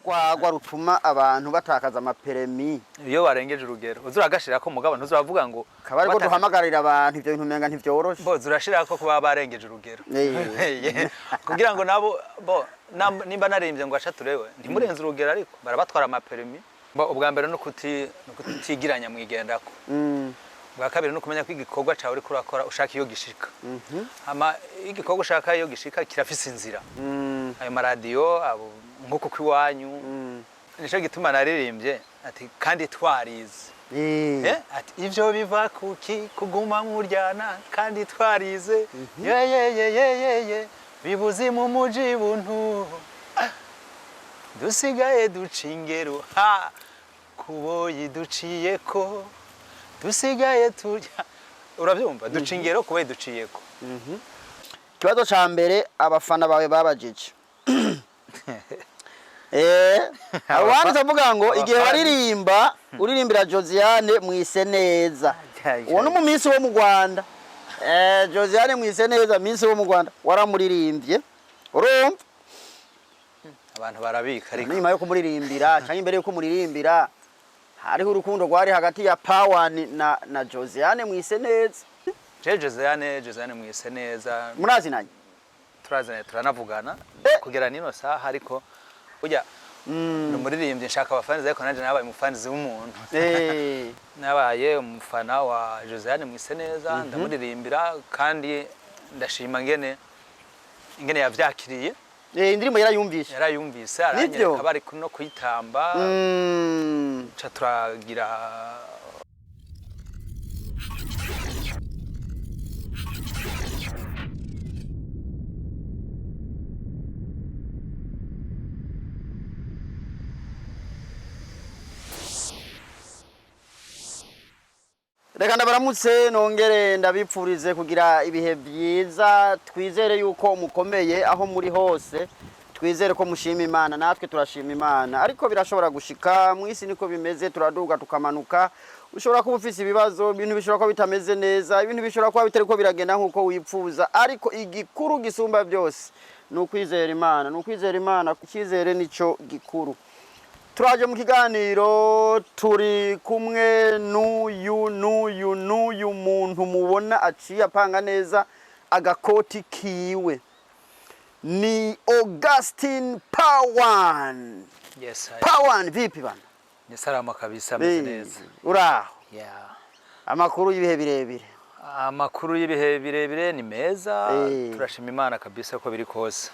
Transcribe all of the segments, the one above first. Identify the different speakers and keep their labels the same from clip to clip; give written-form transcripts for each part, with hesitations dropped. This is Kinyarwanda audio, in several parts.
Speaker 1: rwagwa rutuma abantu batakaza amaperemi
Speaker 2: iyo barengeje urugero uzuragashira ko mugabo ntuzuravuga ngo
Speaker 1: kabari ko duhamagarira abantu ibyo bintu menga ntivyoroshe
Speaker 2: bo zurashira ko kuba barengeje urugero kugira ngo nabo bo nimba narembye ngo ashaturewe ntimurenze urugero ariko barabatwara amaperemi bo ubwa mbere no kutigiranya mwigendako bwa kabiri no kumenya ko igikorwa cawe uri kurakora ushaka iyo gishika ama igikorwa ushaka iyo gishika kirafise inzira ayo maradiyo abo nkuko kwiwanyu nico gituma naririmbye ati kandi twarize ati ivyo biva kuki kuguma muryana kandi twarize ye bibuzi mu muji buntu dusigaye ducingero kuboyi duciyeko dusigaye turya uravyumva ducingero kuboyi duciyeko
Speaker 1: kibazo ca mbere abafana bawe babajije abandi bavuga ngo igihe waririmba uririmbira Josiane mwise neza uwo no mu minsi wo mu Rwanda Josiane mwise neza minsi wo mu Rwanda waramuririmbye urumva
Speaker 2: abantu barabika ariko
Speaker 1: nyuma yo kumuririmbira cyangwa imbere yo kumuririmbira hariho urukundo rwari hagati ya Pawani na Josiane mwise neza
Speaker 2: Josiane mwise neza
Speaker 1: murazinanye
Speaker 2: turazanye turanavugana kugera nino saha ariko ujya numuririmbye nshaka abafanizi ariko nanje nabaye umufanizi w'umuntu nabaye umufana wa Josiane mwise neza ndamuririmbira kandi ndashima ngene yavyakiriye
Speaker 1: indirimbo
Speaker 2: yarayumvise aranyereka abari no kuyitamba ca turagira
Speaker 1: reka ndabaramutse nongere ndabipfurize kugira ibihe byiza twizere yuko mukomeye aho muri hose twizere ko mushima Imana natwe turashima Imana ariko birashobora gushika mu isi niko bimeze turaduga tukamanuka ushobora kuba ufise ibibazo ibintu bishobora kuba bitameze neza ibintu bishobora kuba bitariko biragenda nkuko wipfuza ariko igikuru gisumba byose nukwizera Imana ikizere nico gikuru turaje mu kiganiro turi kumwe n'uyu muntu mubona aciye apanga neza agakoti kiwe ni Augustin Pawan.
Speaker 2: Yes,
Speaker 1: Pawan vipi bana?
Speaker 2: Ni salama kabisa meze neza.
Speaker 1: Uraho?
Speaker 2: Yeah.
Speaker 1: Amakuru y'ibihe birebire.
Speaker 2: Amakuru y'ibihe birebire ni meza turashima Imana kabisa ko biri kose.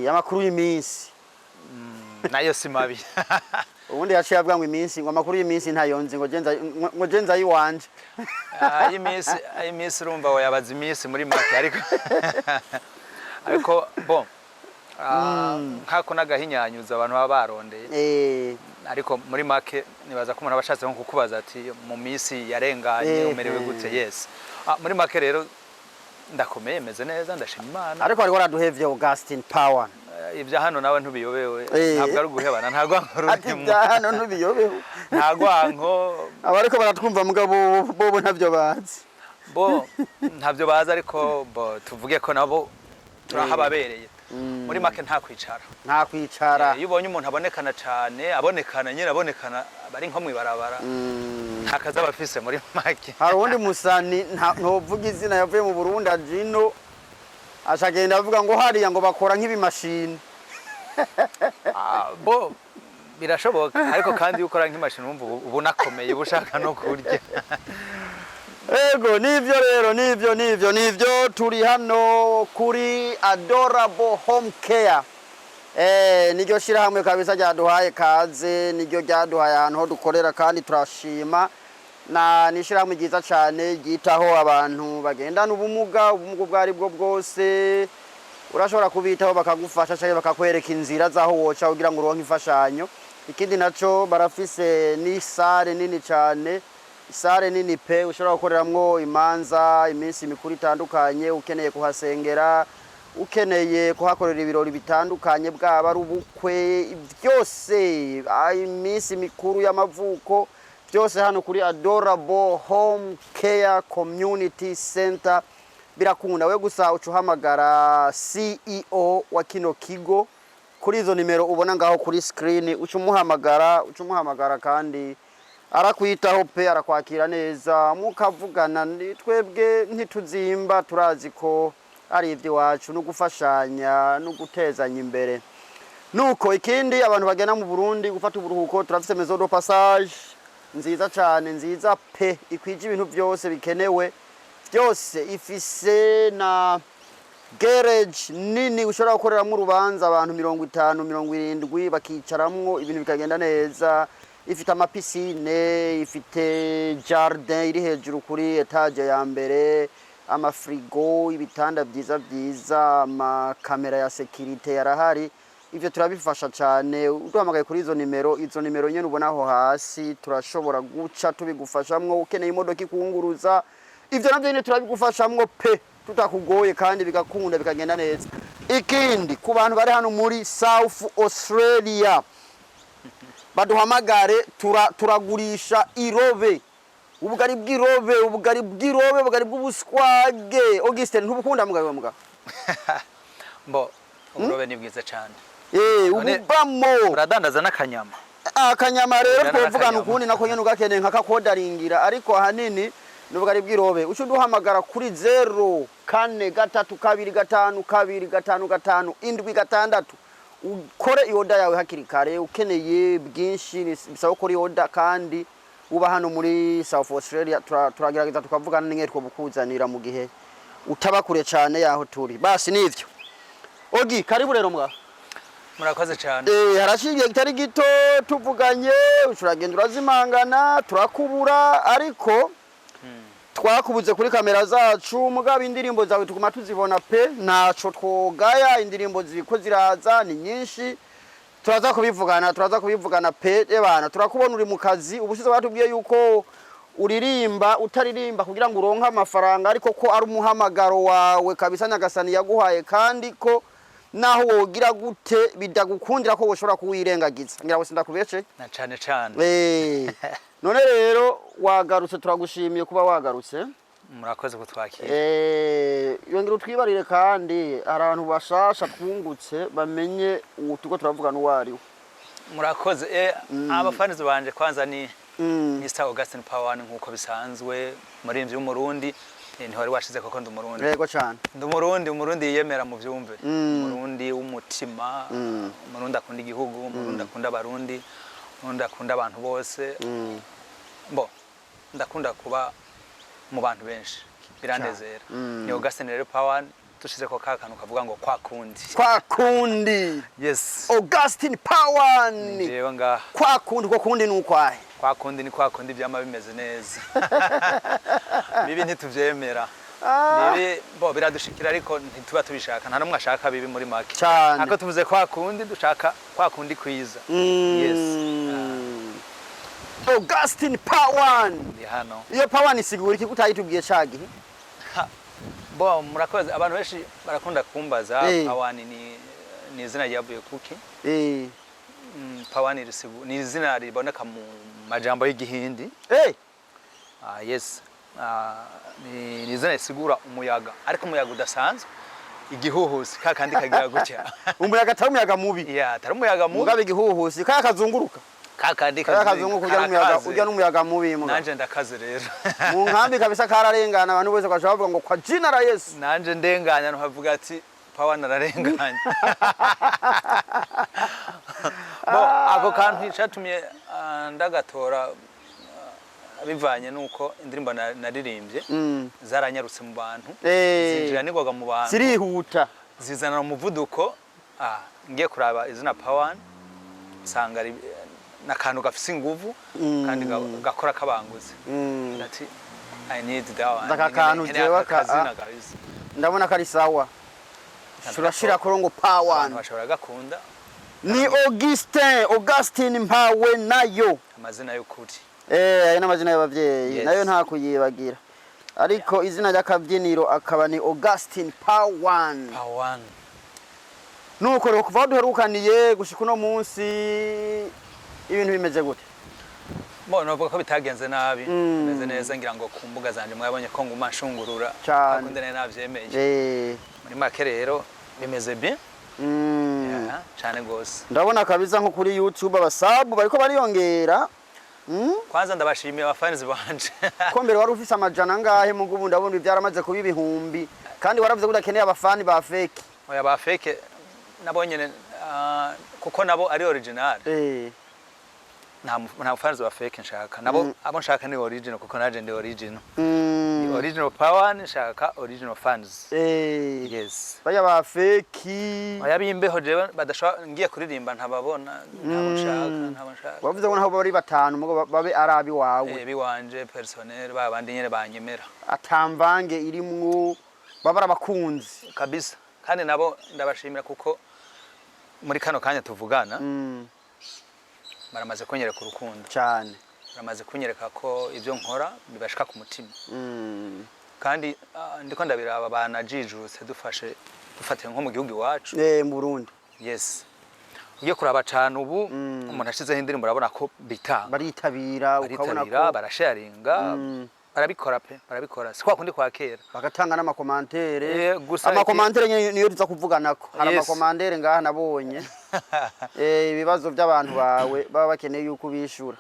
Speaker 1: Amakuru y'iminsi.
Speaker 2: Nayo si mabi.
Speaker 1: Ubundi yaciye avuga ngo iminsi ngo amakuru y'iminsi ntayonzi ngo genza yiwanje.
Speaker 2: Iminsi urumva wayabaza iminsi muri make ariko bon nkako nagahinyanyuza abantu baba barondeye ariko muri make nibaza ko umuntu abashatse nko kukubaza ati mu minsi yarenganye umerewe gute yes muri make rero ndakomeye meze neza ndashima Imana
Speaker 1: ariko ari waraduhevye Augustin Pawan
Speaker 2: ibya hano nawe ntubiyobewe ntabwo ari guhebana ntabwo
Speaker 1: ati bya hano ntubiyobewe
Speaker 2: ntabwo anko
Speaker 1: abariko baratwumva mugabo bobo ntavyo bazi
Speaker 2: ntabyo bazi ariko tuvuge ko nabo turahababereye muri make nta kwicara iyo ubonye umuntu abonekana cyane abonekana bari nko mwibarabara nta kazi abafise muri make
Speaker 1: hari undi musani ntovuga izina yavuye mu Burundi ajino ashagenda avuga ngo hariya ngo bakora nk'ibimashini
Speaker 2: birashoboka ariko kandi iyo ukora nk'imashini wumva ubu nakomeye ubushaka no kurya
Speaker 1: ego nivyo turi hano kuri Adorable Home Care niryo shira hamwe kabisa ryaduhaye kaze niryo ryaduhaye ahantu ho dukorera kandi turashima na nishira hamwe giza cyane gitaho abantu bagendana ubumuga bwari bwo bwose urashobora kubitaho bakagufasha cyane bakakwereka inzira zaho woca kugira ngo uronke imfashanyo ikindi naco barafise ni sare nini cyane isare nini pe ushobora gukoreramwo imanza iminsi mikuru itandukanye ukeneye kuhasengera ukeneye kuhakorera ibirori bitandukanye bwaba ari ubukwe byose iminsi mikuru y'amavuko byose hano kuri Adorable Home Care Community Center birakunda we gusa ucuhamagara CEO wa kino kigo kuri izo nimero ubona ngaho kuri screen uca umuhamagara kandi arakwitaho pe arakwakira neza mukavugana twebwe ntituzimba turazi ko ari iby'iwacu no gufashanya no gutezanya imbere nuko ikindi abantu bagenda mu Burundi gufata uburuhuko turafise maison de passage nziza cyane nziza pe ikwije ibintu byose bikenewe byose ifise na garage nini ushobora gukoreramo urubanza abantu 50 70 bakicaramwo ibintu bikagenda neza ifite amapisine ifite jardin iri hejuru kuri etage ya mbere amafrigo ibitanda byiza amakamera ya security yarahari ivyo turabifasha cyane uduhamagaye kuri izo nimero nyene ubona aho hasi turashobora guca tubigufashamwo ukeneye imodoka ikunguruza ivyo navyo nyene turabigufashamwo pe tutakugoye kandi bigakunda bikagenda neza ikindi ku bantu bari hano muri South Australia baduhamagare turagurisha irobe ubugari bw'irobe bw'ubuswage Augustin ntubukunda mugabo
Speaker 2: mbo uburobe ni bwiza cyane
Speaker 1: ububamo
Speaker 2: uradandaza n'akanyama
Speaker 1: akanyama rero twovugana ukundi nako nyene ugakeneye nkakakodaringira ariko ahanini n'ubugari bw'irobe ucu duhamagara kuri 04325255 ukore iyoda yawe hakiri kare ukeneye bwinshi bisaba ko iyoda kandi uba hano muri South Australia turagerageza tukavugana n'inge twobukuzanira mu gihe utabakure cyane yaho turi basi nivyo Ogi karibu rero mbwa
Speaker 2: murakoze cyane
Speaker 1: harashigiye kitari gito tuvuganye ushuragenda urazimangana turakubura ariko twakubuze kuri kamera zacu mugabo indirimbo zawe tuguma tuzibona pe naco twogaya indirimbo ziko ziraza ni nyinshi turaza kubivugana pe bana turakubona uri mu kazi ubushize batubwiye yuko uririmba utaririmba kugira ngo uronke amafaranga ariko ko ari umuhamagaro wawe kabisa Nyagasani yaguhaye kandi ko naho wogira gute bidagukundira ko woshobora kuwirengagiza ngira ngo sindakubeshe
Speaker 2: na cyane cyane
Speaker 1: none rero wagarutse turagushimiye kuba wagarutse
Speaker 2: murakoze kutwakira
Speaker 1: yongera utwibarire kandi abantu bashasha twungutse bamenye utuko turavugana uwari
Speaker 2: murakoze abafanizi banje kwanza ni Mr Augustin Pawan nkuko bisanzwe muri Murundi niho wari washize koko ndumurundi
Speaker 1: yego cyane
Speaker 2: ndumurundi yiyemera mu byumve umurundi w'umutima umurundi akunda igihugu umurundi akunda abarundi umurundi akunda abantu bose bo ndakunda kuba mu bantu benshi birandezera ni Augustin rero Pawan tushize ko kantu kavuga ngo kwakundi
Speaker 1: yes Augustin Pawan
Speaker 2: jewe nga
Speaker 1: kwakundi ko kundi nukwahe
Speaker 2: kwakundi ni kwakundi byama bimeze neza bibi ntituvyemera bibi bo biradushikira ariko ntituba tubishaka nta numwe ashaka bibi muri make ako tuvuze kwakundi dushaka kwakundi kwiza yes
Speaker 1: Augustin Pawan
Speaker 2: ndi hano
Speaker 1: iyo Pawan isigura iki kutayitubwiye cagihe
Speaker 2: bo murakoze abantu benshi barakunda kumbaza Pawan ni izina ryavuye kuki Pawan ni izina riboneka mu majambo y'igihindi yes ni izina risigura umuyaga ariko umuyaga udasanzwe igihuhusi kakandi kagira gutya
Speaker 1: umuyaga atari umuyaga mubi
Speaker 2: atari umuyaga mubi
Speaker 1: mugabe igihuhusi kazunguruka
Speaker 2: kakandi
Speaker 1: kazunguruka ujya n'umuyaga mubi mbwa
Speaker 2: nanje ndakaze rero
Speaker 1: mu nkambi kabisa kararengana abantu bose kwashaka bavuga ngo kwa jina la Yesu
Speaker 2: nanje ndenganya ntuvuga ati Pawan ararenganya bo ako kantu cyatumye ndagatora bivanye nuko indirimbo naririmbye zaranyarutse mu bantu zinjira nigoga mu bantu
Speaker 1: zirihuta
Speaker 2: zizana umuvuduko ngiye kuraba izina Pawan sanga nakantu gafise inguvu kandi gakora kabanguze ati I need that one
Speaker 1: ndakakantu jewe ndabona kari sawa shurashira korongo Pawan
Speaker 2: bashobora gakunda
Speaker 1: ni Augustin Mpawe nayo
Speaker 2: amazina y'ukuri
Speaker 1: ayo n'amazina y'abavyeyi nayo nta kuyibagira ariko izina ry'akabyiniro akaba ni Augustin Pawan nuko rero kuva duherukaniye gushika uno munsi ibintu bimeze gute
Speaker 2: Bo novuga ko bitagenze nabi bimeze neza ngira ngo ku mbuga zanje mwabonye ko nguma nshungurura
Speaker 1: akundene
Speaker 2: navyemeye muri make rero bimeze bien cyane gose
Speaker 1: ndabona kabisa nko kuri YouTube abasabu bariko bariyongera.
Speaker 2: Kwanza ndabashimiye abafans banje
Speaker 1: ko mbere wari ufise amajana ngahe mu ngubu ndabona ibyaramaze kuba ibihumbi kandi waravuze ko udakeneye abafani ba fake.
Speaker 2: Oya ba fake nabo nyene kuko nabo ari original. Nta fans ba fake nshaka nabo abo nshaka ni original kuko naje ndi original. Original power nshaka original fans. Yes.
Speaker 1: Baya ba fake.
Speaker 2: Oya bimbeho jewe badashobora ngiye kuririmba ntababona ntabashaka.
Speaker 1: Wavuze ko naho bari batanu mugo babe arabi wawe.
Speaker 2: Biwanje personnel babandi nyene banyemera.
Speaker 1: Atamvange irimwo babara bakunzi
Speaker 2: kabisa. Kandi nabo ndabashimira kuko muri kano kanya tuvugana baramaze kunyereka urukundo
Speaker 1: cyane,
Speaker 2: baramaze kunyereka ko ibyo nkora bibashika ku mutima kandi ndiko ndabiraba banajijuse dufate nko mu gihugu iwacu
Speaker 1: mu Burundi.
Speaker 2: Yes, ugiye kuraba cyane ubu umuntu ashizeho indirimbo urabona ko bitanga
Speaker 1: baritabira
Speaker 2: ukabona ko barasharinga barabikora pe barabikora si kwa kundi kwa kera
Speaker 1: bagatanga n'amakomantere amakomantere niyo tuza kuvuganako hari amakomantere ngaha nabonye ibibazo by'abantu bawe baba bakeneye yuko bishura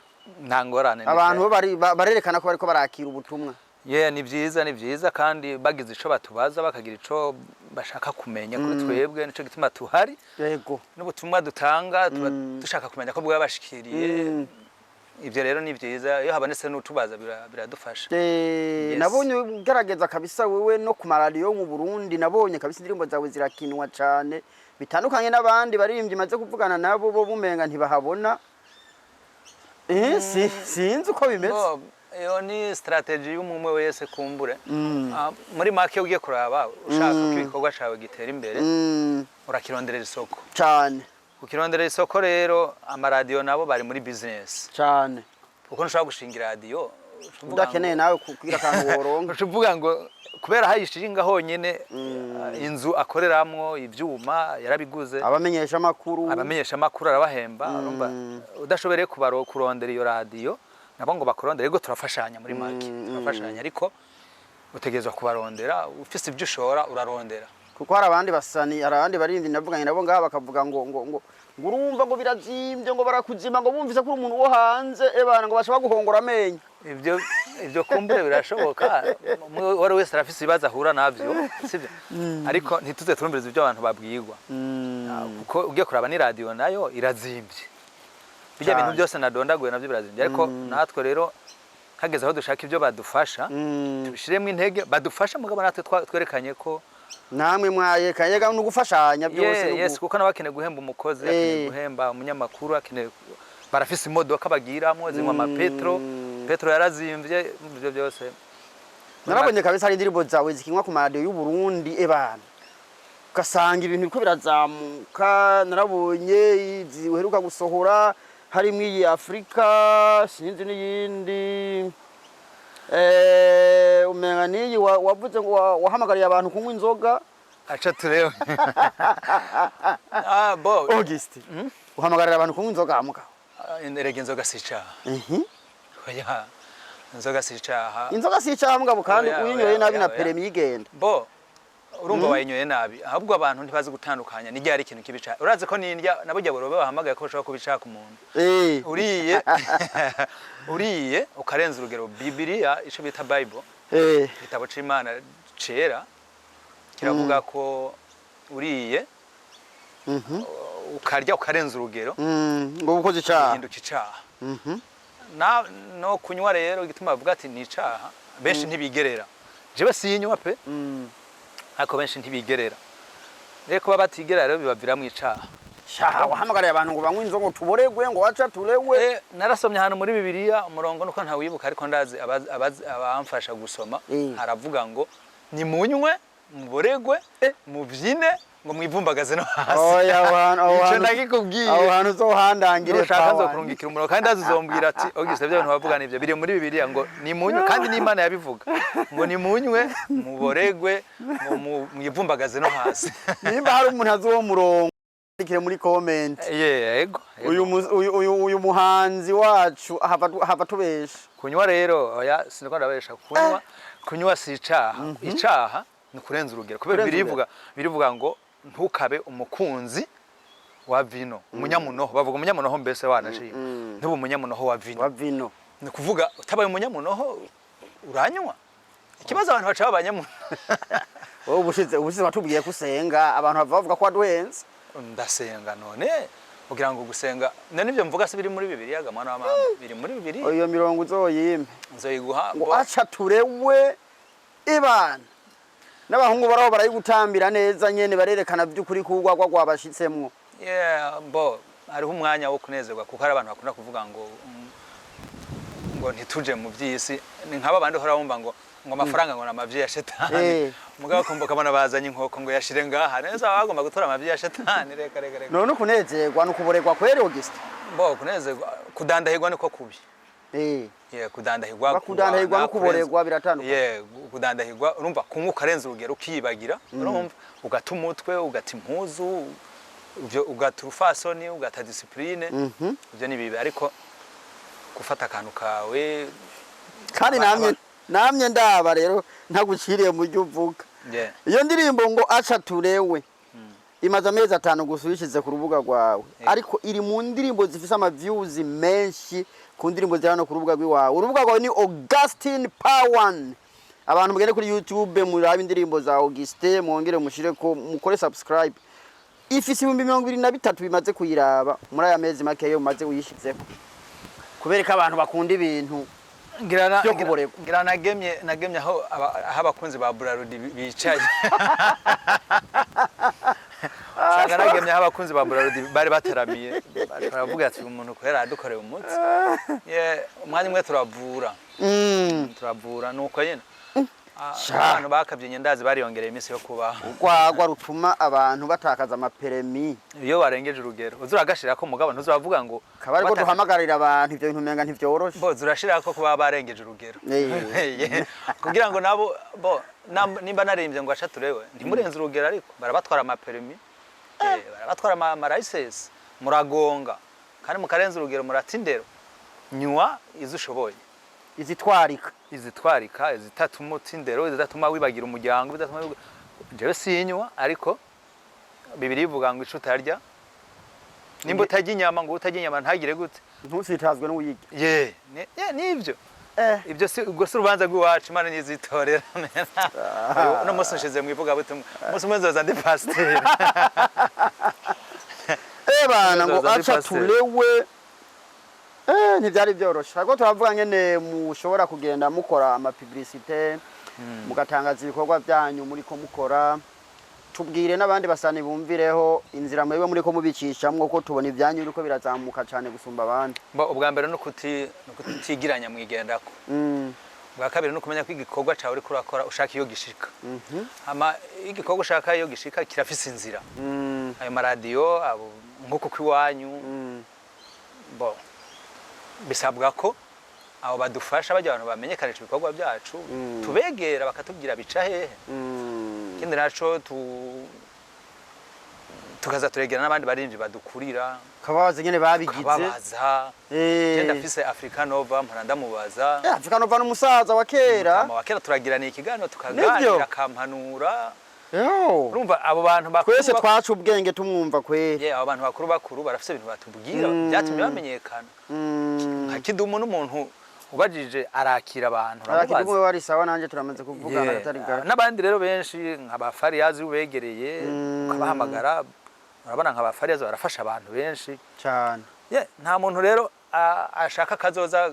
Speaker 2: nta ngorane
Speaker 1: abantu barerekana ko bariko barakira ubutumwa.
Speaker 2: Ni byiza kandi bagize ico batubaza bakagira ico bashaka kumenya kuri twebwe nico gituma tuhari.
Speaker 1: Yego,
Speaker 2: n'ubutumwa dutanga dushaka kumenya ko bwabashikiriye. Ivyo rero ni byiza iyo habonetse n'utubaza biradufasha.
Speaker 1: Nabonye ugerageza kabisa wewe no ku maradiyo mu Burundi, nabonye kabisa indirimbo zawe zirakinwa cyane bitandukanye n'abandi baririmbyi maze kuvugana nabo bo bumenga ntibahabona. Sinzi uko bimeze.
Speaker 2: Iyo ni strategy y'umwe wese kumbure. Muri make ugiye kuraba ushaka ko ibikorwa cyawe gitera imbere urakironderera isoko
Speaker 1: cyane.
Speaker 2: Ukirondera isoko rero amaradiyo nabo bari muri business
Speaker 1: cyane
Speaker 2: kuko nshaka gushinga radio
Speaker 1: udakeneye nawe kugira kantu woronka
Speaker 2: uvuga ngo kubera hayishinga honyene inzu akoreramwo ivyuma yarabiguze
Speaker 1: abamenyesha
Speaker 2: makuru arabahemba urumva udashobereye kurondera iyo radio nabo ngo bakurondere ego turafashanya muri make turafashanya ariko utegerezwa kubarondera ufise ibyo ushora urarondera
Speaker 1: kuko hari abandi basani arabandi barindi navuganye nabo ngaha bakavuga ngo urumva ngo birazimbye ngo barakuzima ngo bumvise ko umuntu wo hanze ebana ngo bashaka guhongora amenyo
Speaker 2: ibyo kumbure birashoboka wari wese arafise ibibazo ahura navyo sivyo ariko ntituze turumviriza ibyo abantu babwirwa kuko ugiye kuraba ni radio nayo irazimbye bijya bintu byose nadondaguye navyo birazimbye ariko natwe rero hageze aho dushaka ibyo badufasha tubishiremo intege badufasha mugabo natwe twerekanye ko
Speaker 1: namwe mwaye kanyega no gufashanya byose.
Speaker 2: Yes, kuko nabakeneye guhemba umukozi akeneye guhemba umunyamakuru akeneye barafise imodoka bagiramo zimwe petro yarazimvye ibyo byose.
Speaker 1: Narabonye kabisa hari indirimbo zawe zikinwa ku maradiyo y'u Burundi ebana ugasanga ibintu biko birazamuka. Narabonye ziheruka gusohora harimo iyi Afrika sinzi n'iyindi umenga niyi wavuze ngo wahamagariye abantu kunywa inzoga
Speaker 2: acha tureo bo
Speaker 1: August uhamagarira abantu kunywa inzoga amuka
Speaker 2: inderege inzoga sica oya inzoga sica mugabo kandi uyinyoye nabi na peremi yigenda bo urumva wayinyoye nabi ahubwo abantu ntibazi gutandukanya ni ryari ikintu kibica uraze ko nindya nabujya borobe bahamagaye ko ushaka kubicaka umuntu uriye ukarenza urugero Bibiliya ico bita Bible igitabo c'Imana cera kiravuga ko uriye ukarya ukarenza urugero
Speaker 1: ngo ukoze icaha
Speaker 2: hinduka icaha no kunywa rero igituma bavuga ati ni icaha benshi ntibigerera jewe sinywa pe ako benshi ntibigerera rero kuba batigerera rero bibavira mu icaha
Speaker 1: wahamagariye abantu ngo banywe inzoga tuboregwe ngo waca turewe.
Speaker 2: Narasomye hano muri Bibiliya umurongo nuko ntawibuka ariko ndazi abamfasha gusoma haravuga ngo nimunywe muboregwe muvyine ngo mwivumbagaze no hasi.
Speaker 1: Ico
Speaker 2: ndakikubwiye
Speaker 1: aho hantu uzohandangire
Speaker 2: ushaka nzokurungikira umurongo kandi azombwira ati August ibyo bintu bavugana ivyo biri muri Bibiliya ngo nimunywe kandi n'Imana yabivuga ngo nimunywe muboregwe mwivumbagaze no hasi.
Speaker 1: Nimba hari umuntu azo murongo ikire muri comment.
Speaker 2: Yego.
Speaker 1: Uyu muhanzi wacu hava tubesha.
Speaker 2: Kunywa rero oya siniko ndabesha kunywa si icaha. Icaha ni kurenza urugero kubera birivuga ngo ntukabe umukunzi wa vino umunyamunoho bavuga umunyamunoho mbese wanashima ntubu umunyamunoho wa vino ni kuvuga utabaye umunyamunoho uranywa ikibazo abantu baca babanyamunoho
Speaker 1: wowe ubushize watubwiye kusenga abantu bavuga ko waduhenze
Speaker 2: ndasenga none kugira ngo gusenga none ibyo mvuga se biri muri Bibiliya gamana wa mama biri muri Bibiliya
Speaker 1: iyo mirongo uzoyime
Speaker 2: nzoyiguha
Speaker 1: ngo aca turewe ibana n'abahungu baraho barayigutambira neza nyene barerekana by'ukuri kugwagwa gwabashitsemwo
Speaker 2: hariho umwanya wo kunezerwa kuko hari abantu bakunda kuvuga ngo ntituje mu by'isi ni nk'aba bandi hora bumva ngo amafaranga ngo namavyi ya shetani mugabo kumbuka abana bazanye inkoko ngo yashire ngaha neza bagomba gutora amavyi ya shetani reka
Speaker 1: none kunezerwa no kuboregwa kwere Auguste
Speaker 2: kunezerwa kudandahirwa niko kubi kudandahirwa
Speaker 1: no kuboregwa biratandukanye
Speaker 2: kudandahirwa urumva kunguka arenze urugero ukiyibagira urumva ugata umutwe ugata impuzu ugata urufasoni ugata discipline ibyo ni bibi ariko gufata akantu kawe
Speaker 1: kandi namye ndaba rero ntaguciriye mu byo uvuga iyo ndirimbo ngo aca turewe imaze amezi 5 gusa uyishize ku rubuga rwawe ariko iri mu ndirimbo zifise ama views menshi ku ndirimbo ziri hano ku rubuga rwawe urubuga rwawe ni Augustin Pawan abantu mugende kuri YouTube murabe indirimbo za Auguste mwongere mushire ko mukore subscribe ifise 2023 bimaze kuyiraba muri aya mezi make yo maze uyishizeho kubereka abantu bakunda ibintu
Speaker 2: ngira nagemye aho abakunzi ba Burarudi bicaye Shaka nagemye aho abakunzi ba Burarudi bari bateramiye baravuga ati umuntu ko yaradukoreye umutsi umwanya umwe turavura nuko nyene abantu bakabyenye ndazi bariyongereye iminsi yo kuba
Speaker 1: gwagwa rutuma abantu batakaza amaperemi
Speaker 2: iyo warengeje urugero uzuragashira ko mugabo ntuzuravuga ngo
Speaker 1: kabari ko duhamagarira abantu ibyo bintu menga ntivyoroshe
Speaker 2: zurashira ko kuba barengeje urugero kugira ngo nabo nimba naririmbye ngo aca turewe ntimurenze urugero ariko barabatwara amaperemi barabatwara ama license muragonga kandi mukarenza urugero muratindero nywa izushoboye izitwarika izitatuma utindero izitatuma wibagira umuryango izitatuma jewe sinywa ariko Bibiliya ivuga ngo icuta yarya nimba utajya inyama ngo utajya inyama ntagire gute
Speaker 1: ntusitazwe n'uyirya
Speaker 2: nibyo ibyo si ubwo si urubanza rw'iwacu Imana nizitorera no musi nshize mwivuga butumwa musi mwenzoza ndi pasteur
Speaker 1: bana ngo aca tulewe ntibyari byoroshe ariko turavuga ngene mushobora kugenda mukora ama publicité mugatangaza ibikorwa byanyu muri ko mukora tubwire n'abandi basani bumvireho inzira mwewe muri ko mubicishamwe ko tubona ibyanyu uriko birazamuka cyane gusumba abandi
Speaker 2: ubwa mbere no kutigiranya mwigendako bwa kabiri no kumenya ko igikorwa cyawe uri kurakora ushaka iyo gishika ama igikorwa ushaka iyo gishika kirafise inzira ayo maradiyo abo nk'uko kwiwanyu bisabwa ko abo badufasha bajya abantu bamenyekanisha ibikorwa byacu tubegera bakatubwira bica hehe kindi naco tukaza turegera n'abandi barinzi badukurira
Speaker 1: kabaza nyene babigize
Speaker 2: kabaza genda fise Africa Nova mpanda mubaza
Speaker 1: Africa Nova n'umusaza wa kera
Speaker 2: turagirana ikiganiro tukaganira kampanura urumva abo bantu
Speaker 1: bakuru twese twacu ubwenge tumwumva kwere
Speaker 2: abo bantu bakuru barafise ibintu batubwira byatumye bamenyekana hakidumu n'umuntu ubajije arakira abantu
Speaker 1: arakidumu wari sawa nanje turamaze kuvuga atari gara
Speaker 2: n'abandi rero benshi nk'abafariyazi ubegereye ukabahamagara urabona nk'abafariyazi barafasha abantu benshi
Speaker 1: cyane
Speaker 2: nta muntu rero ashaka kazoza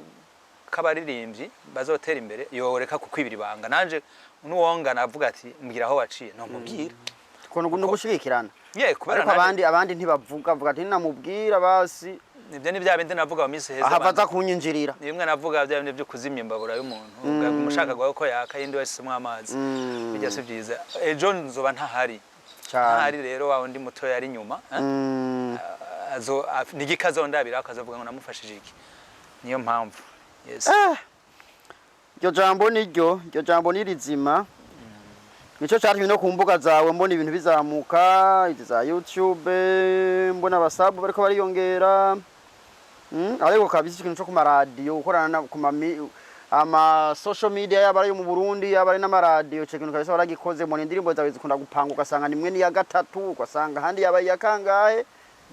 Speaker 2: kabaririmbyi bazotera imbere yoreka kukwibira ibanga nanje nuwonga navuga ati mbwira aho waciye no mubwira
Speaker 1: ko no gushikirana
Speaker 2: kubera
Speaker 1: abandi ntibavuga vuga ati namubwira basi
Speaker 2: nibyo ni bya bindi navuga mu minsi heza
Speaker 1: ahabaza kunyinjirira
Speaker 2: nimwe navuga bya bindi byo kuzimya imbabura y'umuntu umushaka gwa ko yakayindi wese mu amazi bijya se byiza ejo nzoba ntahari rero wa undi muto yari nyuma azo nigikazondabira akazavuga ngo namufashije iki niyo mpamvu
Speaker 1: Iryo jambo ni rizima nico cyari no ku mbuga zawe mbona ibintu bizamuka za YouTube mbona abasabu bariko bariyongera ariko kabisa ikintu cyo ku maradiyo ukorana ku ama social media yabari mu Burundi yabari n'amaradiyo cyo kintu kabisa baragikoze mu indirimbo zawe zikunda gupanga ugasanga nimwe ni ya gatatu ugasanga handi yabaye yakangahe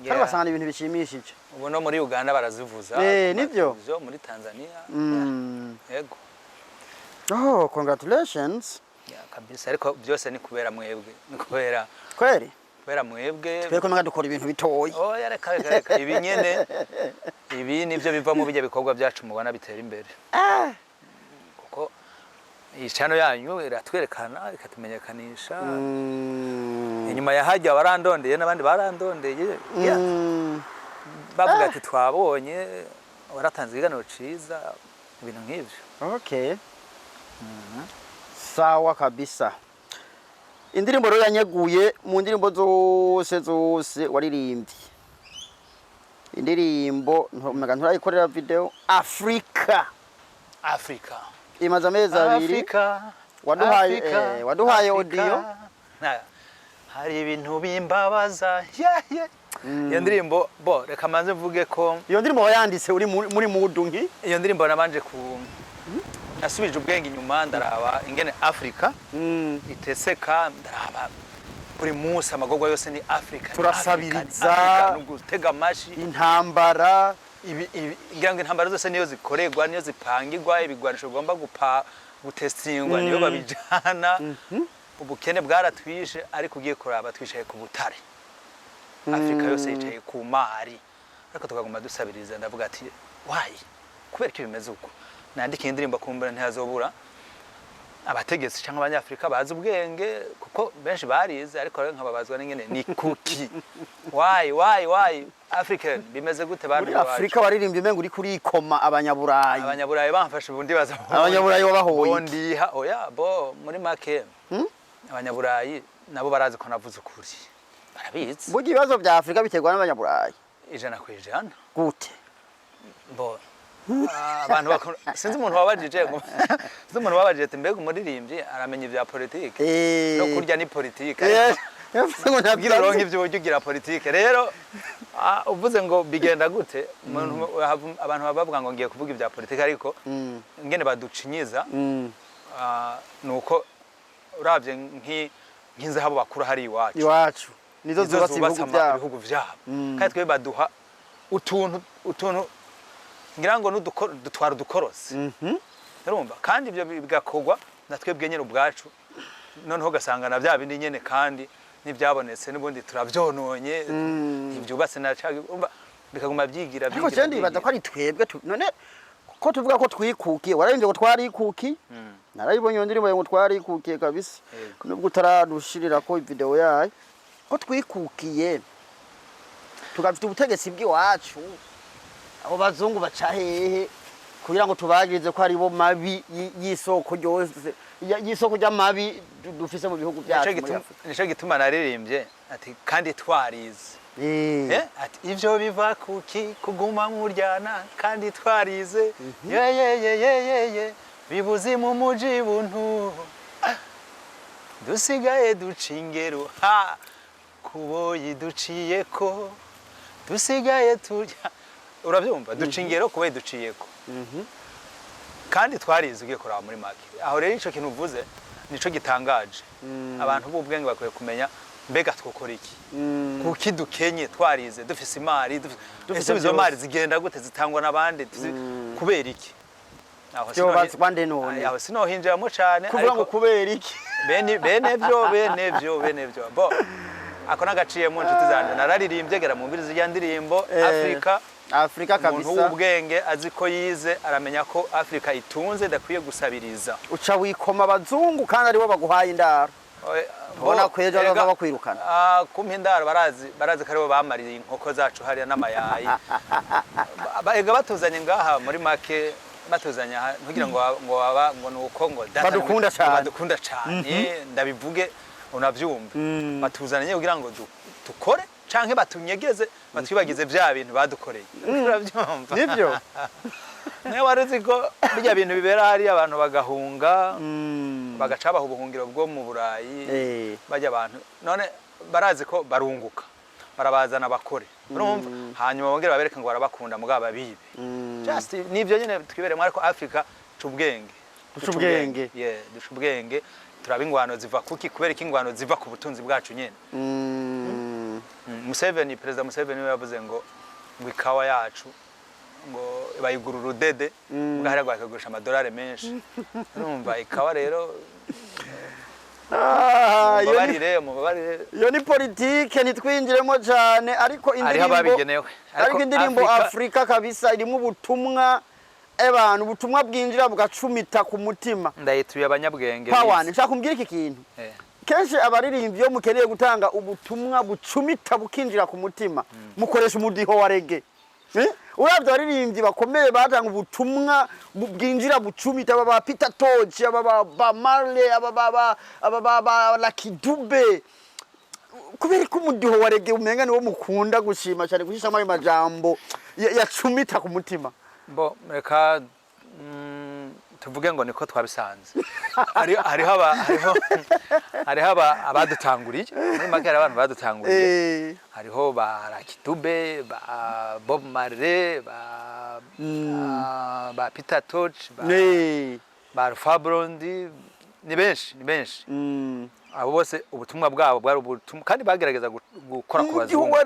Speaker 1: kandi basanga ibintu bishimishije.
Speaker 2: Ubu no muri Uganda barazivuza.
Speaker 1: Nibyo
Speaker 2: muri Tanzania. Yego.
Speaker 1: Oh, congratulations.
Speaker 2: Kabisa ariko byose ni kubera mwebwe. Ni kubera
Speaker 1: kweri?
Speaker 2: Kubera mwebwe.
Speaker 1: Tweko mwaga dukora ibintu bitoyi.
Speaker 2: Oh, reka ibi nyene. Ibi nivyo biva mu bijya bikorwa byacu mubona bitera imbere. Kuko iyi channel yanyu iratwerekana ikatumenyekanisha. Inyuma ya hajya barandondeye n'abandi barandondeye. Bavuga ati twabonye waratanze iganiro ciza ibintu nk'ivyo.
Speaker 1: Okay. Sawa kabisa. Indirimbo rero yanyeguye mu ndirimbo zose waririmbye. Indirimbo nturayikorera video Africa. Imaze amezi abiri. Waduhaye audio.
Speaker 2: Hari ibintu bimbabaza. Iyo ndirimbo reka manze mvuge ko
Speaker 1: iyo ndirimbo wayanditse uri muri mudungi.
Speaker 2: Iyo ndirimbo nabanje nasubije ubwenge inyuma ndaraba ingene Africa iteseka ndaraba buri munsi amagogwa yose ni Africa.
Speaker 1: Turasabiriza
Speaker 2: no gutega amashi
Speaker 1: intambara
Speaker 2: ngira ngo intambara zose niyo zikoregwa niyo zipangirwa ibigwanisho gomba gutestingwa niyo babijana. Ubukene bwaratwishe ariko ugiye kuraba twishaye ku butare. Africa yose yicaye ku mari ariko tukaguma dusabiriza ndavuga ati why kubera ko bimeze uko nandika indirimbo kumbura ntihazobura abategetsi cyangwa abanyafrika bazi ubwenge kuko benshi barize ariko nkababazwa n'ingene ni kuki why African bimeze gute bantu
Speaker 1: bacu Afrika waririmbye mengo uri kuri ikoma abanyaburayi
Speaker 2: bamfashe ubundi baza
Speaker 1: abanyaburayi wabahoye
Speaker 2: bondiha oya muri make abanyaburayi nabo barazi ko navuze ukuri barabizi
Speaker 1: burya ibibazo bya Afrika biterwa n'abanyaburayi
Speaker 2: 100%
Speaker 1: gute
Speaker 2: abantu sinzi umuntu wabajije ati mbega umuririmbyi aramenya ibya politike no kurya ni politike ngo ntabwira ronke ibyo ugira politike rero uvuze ngo bigenda gute abantu babavuga ngo ngiye kuvuga ibya politike ariko ngene baducinyiza nuko uravye nk'inzahabu bakura hari iwacu
Speaker 1: nizo zubatse
Speaker 2: ibihugu byabo kandi twe baduha utuntu ngira ngo dutwara udukorosi urumva kandi ibyo bigakogwa natwebwe nyene ubwacu noneho gasanga na bya bindi nyene kandi nibyabonetse n'ubundi turavyononye ibyubatse na umva bikaguma byigira
Speaker 1: ariko cyandi bada ko ari twebwe none ko tuvuga ko twikukiye warayimvye ko twarikuki narayibonye ndirimbo ngo twarikukiye kabisa nubwo utaradushirira ko video yayo ko twikukiye tugafite ubutegetsi bw'iwacu abo bazungu baca hehe kugira ngo tubagirize ko ari bo mabi y'isoko ryose y'isoko ry'amabi dufise mu bihugu byacu
Speaker 2: nico gituma naririmbye ati kandi twarize ati ivyo biva kuki kuguma muryana kandi twarize ye bibuzi mu muji buntu dusigaye ducingero kuboyi duciyeko dusigaye turya urabyumva ducingero kubaye duciyeko kandi twarize ugiye kuraba muri make aho rero ico kintu uvuze nico gitangaje abantu b'ubwenge bakwiye kumenya mbega twokora iki kuki dukenye twarize dufise imari dufise izo mari zigenda gute zitangwa nabandi kubera iki aho sinohinjiramo cyane
Speaker 1: kuvuga ngo kubera iki
Speaker 2: benevyo bo ako nagaciye mu nshuti zanje nararirimbye gera mu mbirizi ya ndirimbo Afrika kabisa umuntu w'ubwenge azi ko yize aramenya ko Afrika itunze dakwiye gusabiriza
Speaker 1: uca wikoma abazungu kandi ari bo baguhaye indaro bona kwejo baza bakwirukana
Speaker 2: kumpa indaro barazi ko ari bo bamariye inkoko zacu hariya n'amayayi ega batuzanye ngaha muri make batuzanya ntugira ngo nuko ngo badukunda cyane ndabivuge unavyumva batuzanye kugira ngo dukore canke batunyegeze batwibagize bya bintu badukoreye uravyumva
Speaker 1: nivyo
Speaker 2: ne waruzi ko bijya bintu bibera hari abantu bagahunga bagacabaho ubuhungiro bwo mu Burayi bajya abantu none barazi ko barunguka barabazana bakore urumva hanyuma bongera babereka ngo barabakunda mugabo babibe just nivyo nyene twiberemo ariko Africa cubwenge dushubwenge turaba ingwano ziva kuki kubera ingwano ziva ku butunzi bwacu nyene Museveni perezida Museveni we yavuze ngo ikawa yacu ngo bayigura urudede bwahera gwakagurisha amadolari menshi urumva ikawa rero mubabarire
Speaker 1: yo ni politike nitwinjiremo cyane ariko indirimbo Afrika kabisa irimo ubutumwa abantu ubutumwa bwinjira bugacumita ku mutima
Speaker 2: ndayituye abanyabwenge
Speaker 1: pawane nshaka kumbwira iki kintu kenshi abaririmbyi yo mukeneye gutanga ubutumwa bucumita bukinjira ku mutima mukoresha umudiho wa reggae urabyo abaririmbyi bakomeye batanga ubutumwa bwinjira bucumita aba Peter Tosh aba Marley aba Lucky Dube kubera ko umudiho wa reggae umenga niwo mukunda gushima cyane guhisha amaye majambo yacumita ku mutima
Speaker 2: bo reka tuvuge ngo niko twabisanze hariho abadutanguriye muri make hari abantu badutanguriye hariho ba Lucky Dube ba Bob Marley ba Peter Tosh ba Alpha Blondy ni benshi abo bose ubutumwa bwabo bwari ubutumwa kandi bagerageza gukora ku bazungu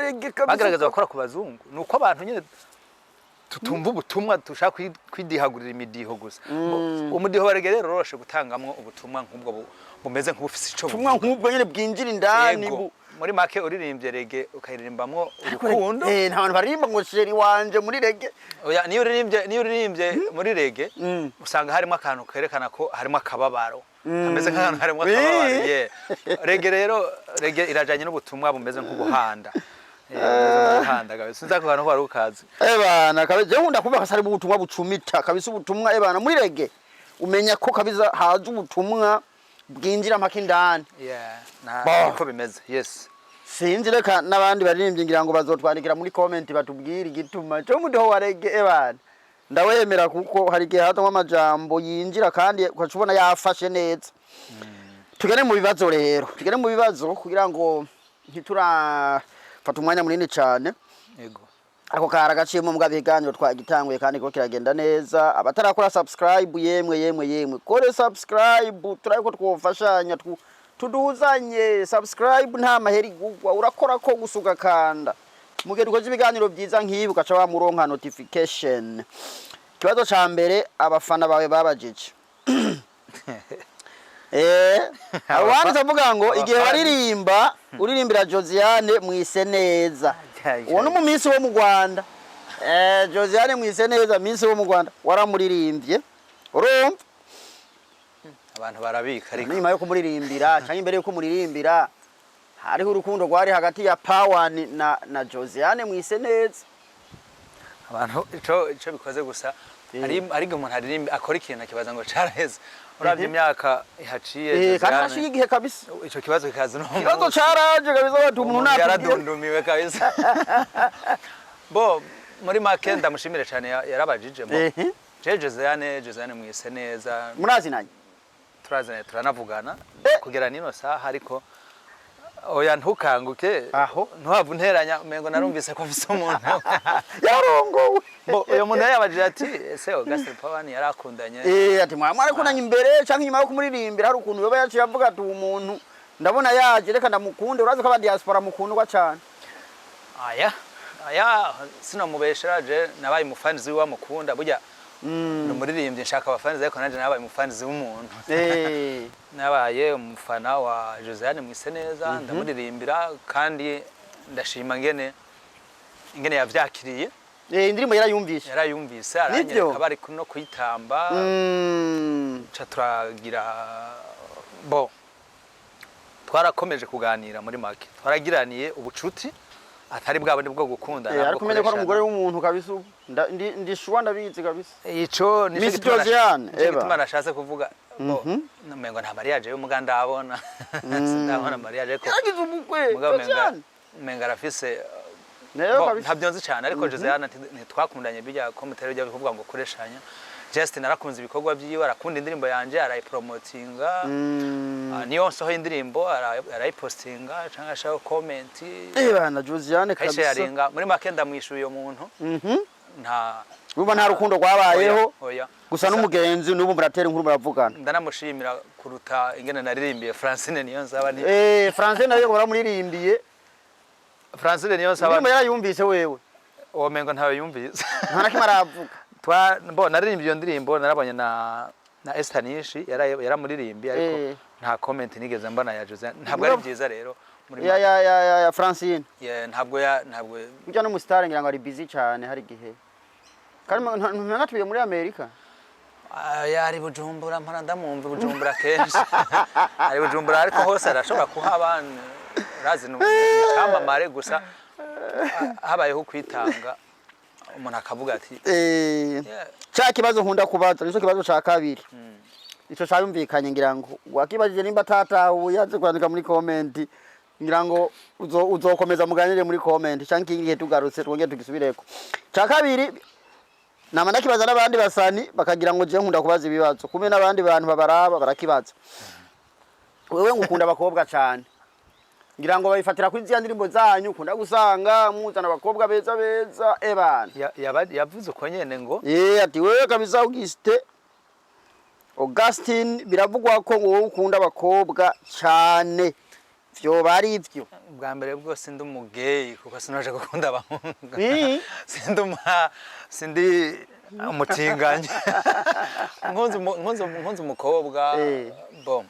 Speaker 2: bagerageza gukora ku bazungu nuko abantu nyine tutumva ubutumwa dushaka kwidihagurira imidiho gusa umudiho wa reggae rero roroshe gutangamwo ubutumwa nk'ubwo bumeze nk'ubufise ico
Speaker 1: ubutumwa nk'ubwo nyine bwinjira indani
Speaker 2: muri make uririmbye reggae ukayiririmbamwo urukundo
Speaker 1: nta bantu baririmba ngo sheri wanje muri reggae
Speaker 2: oya niyo uririmbye muri reggae usanga harimo akantu kerekana ko harimo akababaro ameze nk'ahantu harimo akababaro reggae irajanye n'ubutumwa bumeze nk'ubuhanda handa kabisa nza kubantu ko arukazi
Speaker 1: bana kabije nkunda kuvuga ko ari ubutumwa bucumita kabisa ubutumwa bana muri reggae umenya ko kabisa haje ubutumwa bwinjira makindani
Speaker 2: niko bimeze yes
Speaker 1: sinzi reka nabandi baririmbye ngira ngo bazotwandikira muri comment batubwira igituma cyo mudiho wa reggae bana ndawemera kuko hari gihe hato amajambo yinjira kandi ukacubona yafashe neza tugene mu bibazo rero kugira ngo fata umwanya munini cyane
Speaker 2: yego
Speaker 1: ako kara gaciyemo mbwa biganiro twagitanguye kandi ko kiragenda neza abatarakora subscribe yemwe kore subscribe turayiko twofashanya tuduzanye subscribe nta maheri gugwa urakora ko gusuga kanda mugihe dukoze ibiganiro byiza nk'ibi ugaca wa muronka notification kibazo ca mbere abafana bawe babajije abandi tavuga ngo igihe uririmbira Josiane mwise neza uwo no mu minsi wo mu Rwanda Josiane mwise neza minsi wo mu Rwanda waramuririmbye urumva
Speaker 2: abantu barabika ariko
Speaker 1: nyuma yo kumuririmbira cyangwa imbere yo kumuririmbira hariho urukundo rwari hagati ya Pawani na Josiane mwise neza
Speaker 2: abantu ico bikoze gusa ari umuntu aririmba akora ikintu kibaza ngo caraheze uravye imyaka ihaciye
Speaker 1: kandi igihe kabisa
Speaker 2: ico kibazo kikaza no
Speaker 1: kibazo caraje kabisa batu umuntu
Speaker 2: yaradundumiwe kabisa bo muri make ndamushimire cyane yarabajije mo Josiane mwise neza
Speaker 1: murazinanye
Speaker 2: turanavugana kugera nino saha ariko oya ntukanguke ntuhava unteranya umengo narumvise ko afise umuntu
Speaker 1: yarongowe
Speaker 2: uyo muntu yabajije ati ese Augustin Pawani yarakundanye
Speaker 1: ati mwari kunanye imbere canke nyuma yo kumuririmbira hari ukuntu yoba yaciye avuga ati umuntu ndabona yaje reka ndamukunde urazi ko aba diaspora mukundwa cyane
Speaker 2: aya sinomubesheraje nabaye umufanizi w'amukunda burya numuririmbye nshaka abafanizi ariko nanje nabaye umufanizi w'umuntu nabaye umufana wa Josiane mwise neza ndamuririmbira kandi ndashima ngene yavyakiriye
Speaker 1: indirimbo
Speaker 2: yarayumvise aranyereka bari no kuyitamba ca turagira bo twarakomeje kuganira muri make twaragiraniye ubucuti atari bwabo bwo gukunda
Speaker 1: nabwo ariko menye ko ari umugore w'umuntu kabisa ndishuwa ndabizi kabisa
Speaker 2: ico ni
Speaker 1: Miss Josiane
Speaker 2: gituma nashatse kuvuga mengo nta mariage y'umuganda abona ndabona mariage ko
Speaker 1: yagize umukwe
Speaker 2: menga rafise
Speaker 1: ntabyo
Speaker 2: nzi cyane ariko Josiane ntitwakundanye bijya ko mutero byo kuvuga ngo koreshanya Justin narakunze ibikorwa byiwe arakunda indirimbo yanje arayipromotinga niyo nsoho indirimbo arayipostinga cyangwa ashaka comment
Speaker 1: bana Josiane kabisa
Speaker 2: yaringa muri make ndamwishuye uyo muntu
Speaker 1: nta rukundo rwabayeho gusa n'umugenzi n'ubu muratera inkuru muravugana
Speaker 2: ndanamushimira kuruta ingene naririmbiye Francine niyo nzaba ni
Speaker 1: Francine nayo baramuririmbiye
Speaker 2: Francine niyo nsaba
Speaker 1: indirimbo yarayumvise wewe
Speaker 2: womengo ntawe yumvise
Speaker 1: nta nakimwe aravuga
Speaker 2: naririmbye iyo ndirimbo narabonye na Estanishi yaramuririmbi ariko nta comment nigeze mbona ya Jose ntabwo ari byiza rero muri
Speaker 1: ya Francine
Speaker 2: ntabwo
Speaker 1: ujya no mu star ngira ngo ari busy cyane hari gihe kandi ntanatuye muri Amerika
Speaker 2: yari Bujumbura mpora ndamumva Bujumbura kenshi ari Bujumbura ariko hose arashobora kuhaba razi n'amamare gusa habayeho kwitanga umuntu akavuga ati
Speaker 1: cya kibazo nkunda kubaza nico kibazo ca kabiri ico cyayumvikanye ngira ngo wakibajije nimba tatahuye aze kwandika muri comment ngira ngo uzokomeza muganire muri comment cyangwa igihe tugarutse twongeye tugisubireko ca kabiri nama ndakibaza n'abandi basani bakagira ngo je nkunda kubaza ibibazo kumwe n'abandi bantu babaraba barakibaza wewe ngukunda abakobwa cyane ngira ngo bayifatira kuri zya ndirimbo zanyu ukunda gusanga muzana abakobwa beza ebana
Speaker 2: yavuze uko nyene ngo
Speaker 1: ati wewe kabisa Augustine biravugwa ko wowe ukunda abakobwa cyane vyo bari ivyo
Speaker 2: bwa mbere bwose ndi umugeyi kuko sinaje gukunda abahungu sindi umutinganye nkunze umukobwa bom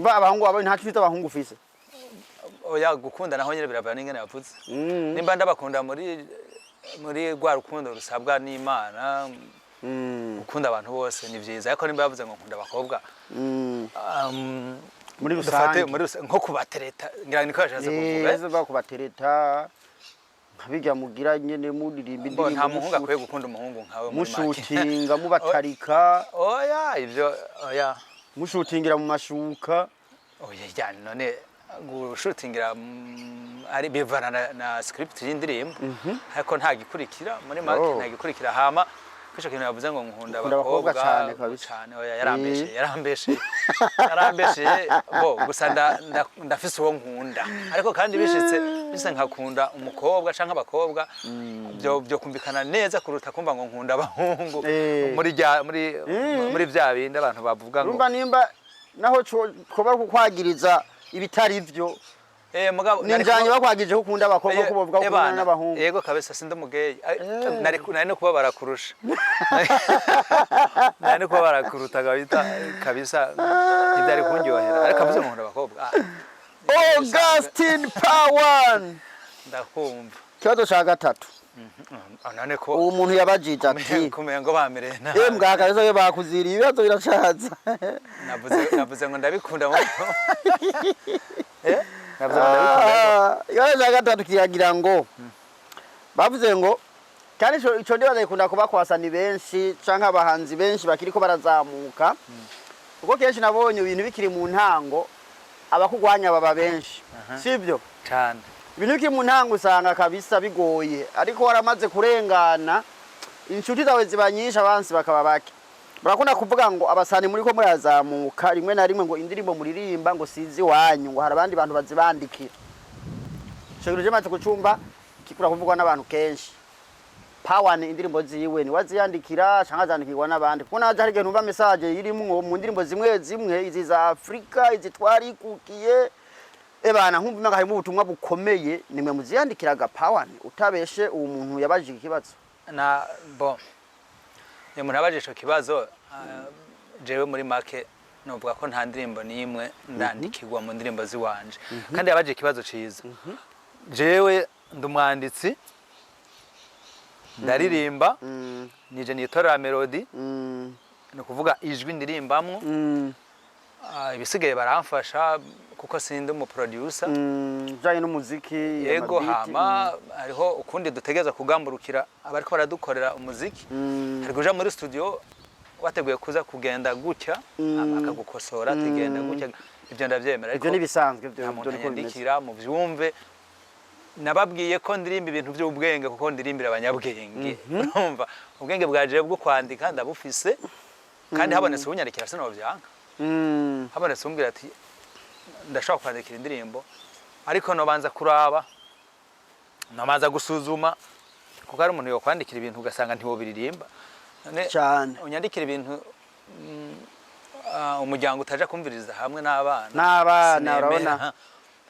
Speaker 1: abahungu abo nta cyita abahungu ufise
Speaker 2: oya gukunda naho nyene biravana n'ingene yavuze nimba ndabakunda muri gwa rukundo rusabwa n'Imana ukunda abantu bose ni vyiza ariko nimba yavuze ngo nkunda abakobwa
Speaker 1: muri rusange
Speaker 2: nko kubatereta ngira niko yashatse kuvuga
Speaker 1: ese bakubatereta nkabijya mugira nyene muririmba indirimbo
Speaker 2: nta muhungu akwiye gukunda umuhungu nkawe muri make
Speaker 1: mushutinga mubatarika
Speaker 2: oya ivyo oya
Speaker 1: mushutingira mu mashuka
Speaker 2: oya cyane none gushutingira ari bivana na script y'indirimbo ariko nta gikurikira muri make nta gikurikira hama kwisho kintu yavuze ngo nkunda abakobwa cyane oya yarambeshe bo gusa ndafise uwo nkunda ariko kandi bise nkakunda umukobwa canke abakobwa byo kumvikana neza kuruta kumva ngo nkunda abahungu muri vya bindi abantu bavuga ngo
Speaker 1: urumva nimba naho koba kukwagiriza ibitari byo
Speaker 2: mugabo
Speaker 1: ninjanye bakwagije ukunda abakobwa ko bavuga ko n'abahungu
Speaker 2: yego kabisa sinde mugeyi nari no kuba barakurusha nari no kuba barakuruta kabisa ibyari kunyohera ariko avuze nkunda abakobwa
Speaker 1: Augustine Power
Speaker 2: ndakumva
Speaker 1: kibazo ca gatatu
Speaker 2: none ko
Speaker 1: uwo muntu yabajije ati
Speaker 2: kumenya ngo bamirena
Speaker 1: mbwakaza yo bakuziriye ibibazo biracaza
Speaker 2: navuze ngo ndabikunda
Speaker 1: yaje gatatu kiyagira ngo bavuze ngo kandi ico ndibaza ikunda kuba kwasani benshi canke abahanzi benshi bakiriko barazamuka uko kenshi nabonye ibintu bikiri mu ntango abakugwanya baba benshi sivyo
Speaker 2: cyane
Speaker 1: ibintu bikiri mu ntango usanga kabisa bigoye ariko waramaze kurengana inshuti zawe ziba nyinshi abansi bakaba bake barakunda kuvuga ngo abasani muri ko murazamuka rimwe na rimwe ngo indirimbo muririmba ngo sizi wanyu ngo hari abandi bantu bazibandikira cyo je maze kucumba kikura kuvugwa n'abantu kenshi Power indirimbo ziwe ni waziyandikira cyangwa zandikirwa n'abandi kuko naje hari gentumva message irimwo mu ndirimbo zimwe izi za Afrika izi twarikukiye ebana nkumva harimo ubutumwa bukomeye nimwe muziyandikiraga Power utabeshe uwo muntu yabajije ikibazo
Speaker 2: na bon umuntu abajije ico kibazo jewe muri make novuga ko nta ndirimbo nimwe ndandikirwa mu ndirimbo ziwanje kandi yabajije ikibazo ciza jewe ndumwanditsi ndaririmba nije nitorera melody no kuvuga ijwi ndirimbamwo ibisigaye baramfasha kuko sindi mu producer
Speaker 1: janye n'umuziki
Speaker 2: yego hama hariho ukundi dutegeza kugamburukira abariko baradukorera umuziki hari kuja muri studio wateguye kuza kugenda gutya akagukosora tigenda gutya ibyo ndavyemera
Speaker 1: ariko ibyo nibisanzwe byo
Speaker 2: ndikira mu vyumve nababwiye ko ndirimba ibintu by'ubwenge kuko ndirimbira abanyabwenge urumva ubwenge bwaje bwo kwandika ndabufise kandi habonetse unyandikira sino byanka habonetse umbwira ati ndashaka kwandikira indirimbo ariko no banza kuraba namaza gusuzuma kuko ari umuntu yo kwandikira ibintu ugasanga ntiwo biririmba
Speaker 1: cyane
Speaker 2: unyandikira ibintu umuryango utaje kumviriza hamwe n'abana
Speaker 1: urabona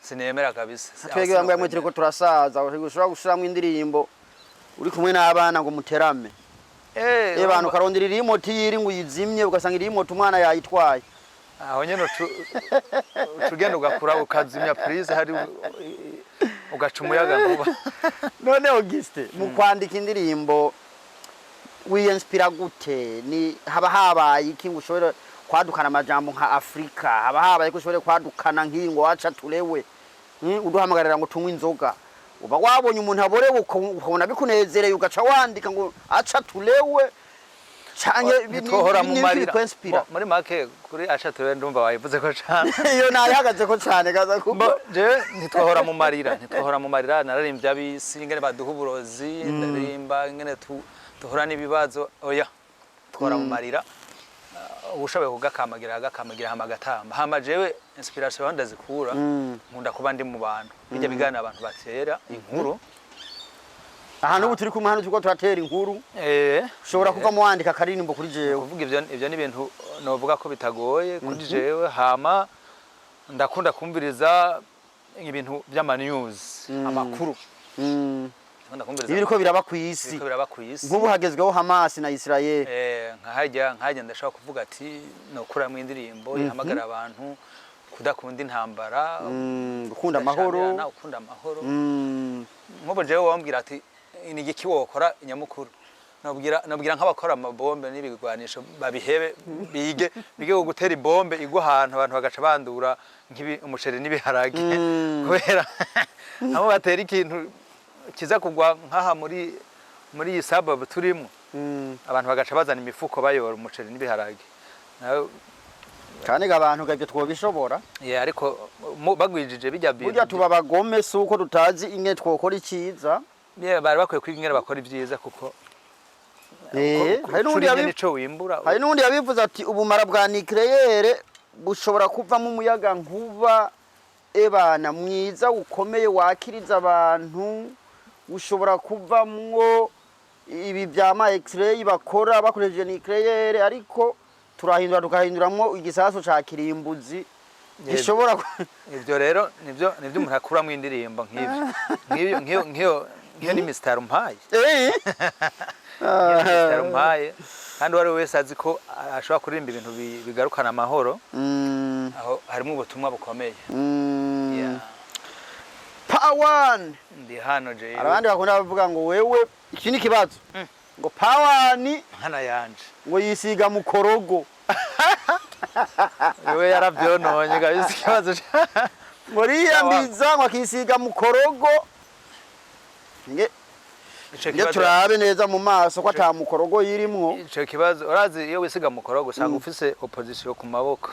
Speaker 2: sinemera kabisa.
Speaker 1: twebwe bamwe mwe turiko turasaza ushobora gushiramwe indirimbo uri kumwe n'abana ngo muterame bantu karondera remote yiri ngo uyizimye ugasanga remote umwana yayitwaye
Speaker 2: aho nyene tugenda ugakura ukazimya prise hari ugaca umuyaga nkuba.
Speaker 1: None Auguste mu kwandika indirimbo wiinspira gute? Ni haba habaye iki ngo ushobore kwadukana amajambo nka Afrika, haba habaye ko ushobore kwadukana nk'ingo waca tulewe uduhamagarira ngo tunywe inzoga, uba wabonye umuntu aborewe ukabona bikunezereye ugaca wandika ngo aca tulewe canke
Speaker 2: bitohora mu marira muri make kuri aca tulewe ndumva wayivuze ko cyane
Speaker 1: iyo nayihagaze ko cyane kaza kuko
Speaker 2: je ntitwohora mu marira nararimbye abisi ingene baduha uburozi ndarimba ingene duhura n'ibibazo oya twora mu marira ubushoboye kugakamagira hamagatamba hama jewe inspiration ndazikura nkunda kuba ndi mu bantu bijya bigana abantu batera inkuru
Speaker 1: ahantu ubu turi kumwe hano tuko turatera inkuru ushobora kuva mu wandika karirimbo kuri jewe
Speaker 2: kuvuga ivyo ni ibintu novuga ko bitagoye kuri jewe hama ndakunda kumviriza ibintu by'ama news amakuru
Speaker 1: ibiriko biraba ku isi nk'ubu hagezweho Hamas na Israel
Speaker 2: nkahajya ndashaka kuvuga ati no kura mu indirimbo ihamagara abantu kudakunda intambara
Speaker 1: gukunda amahoro
Speaker 2: nk'ubu jewe wambwira ati ni igiki wokora inyamukuru nabwira nk'abakora amabombe n'ibigwanisho babihebe bige gutera ibombe igwa ahantu abantu bagaca bandura umuceri n'ibiharage kubera abo batera ikintu kiza kugwa nkaha muri iyi suburb turimo abantu bagaca bazana imifuko bayora umuceri n'ibiharage
Speaker 1: kandi abantu gabyo twobishobora
Speaker 2: ariko bagwijije bijya bintu
Speaker 1: burya tuba bagome suko tutazi inge twokora iciza
Speaker 2: bari bakwiye kwiga ingene bakora ibyiza kuko
Speaker 1: hari n'undi yabivuze ati ubumara bwa nucleaire bushobora kuvamo umuyaga nkuba ebana mwiza ukomeye wakiriza abantu ushobora kuvamwo ibi byama X-ray bakora bakoresheje nucleaire ariko turahindura tukahinduramwo igisasu ca kirimbuzi gishobora
Speaker 2: ivyo rero nivyo umuntu akura mu indirimbo nk'ivyo ni Mr. Mpaye Mr. Mpaye kandi wari wese azi ko ashobora kuririmba ibintu bigarukana amahoro aho harimo ubutumwa bukomeye
Speaker 1: Pawan
Speaker 2: ndi hano je
Speaker 1: abandi bakunda bavuga ngo wewe iki ni kibazo ngo Pawan
Speaker 2: hana yanje
Speaker 1: ngo yisiga mu korogo
Speaker 2: wewe yarabyononye kabisa kibazo
Speaker 1: muri yambiza ngo akisiga mu korogo nge turabe neza mu maso ko ata mukorogo yirimwo
Speaker 2: ico kibazo urazi iyo wisiga mu korogo usanga ufise opposition ku maboko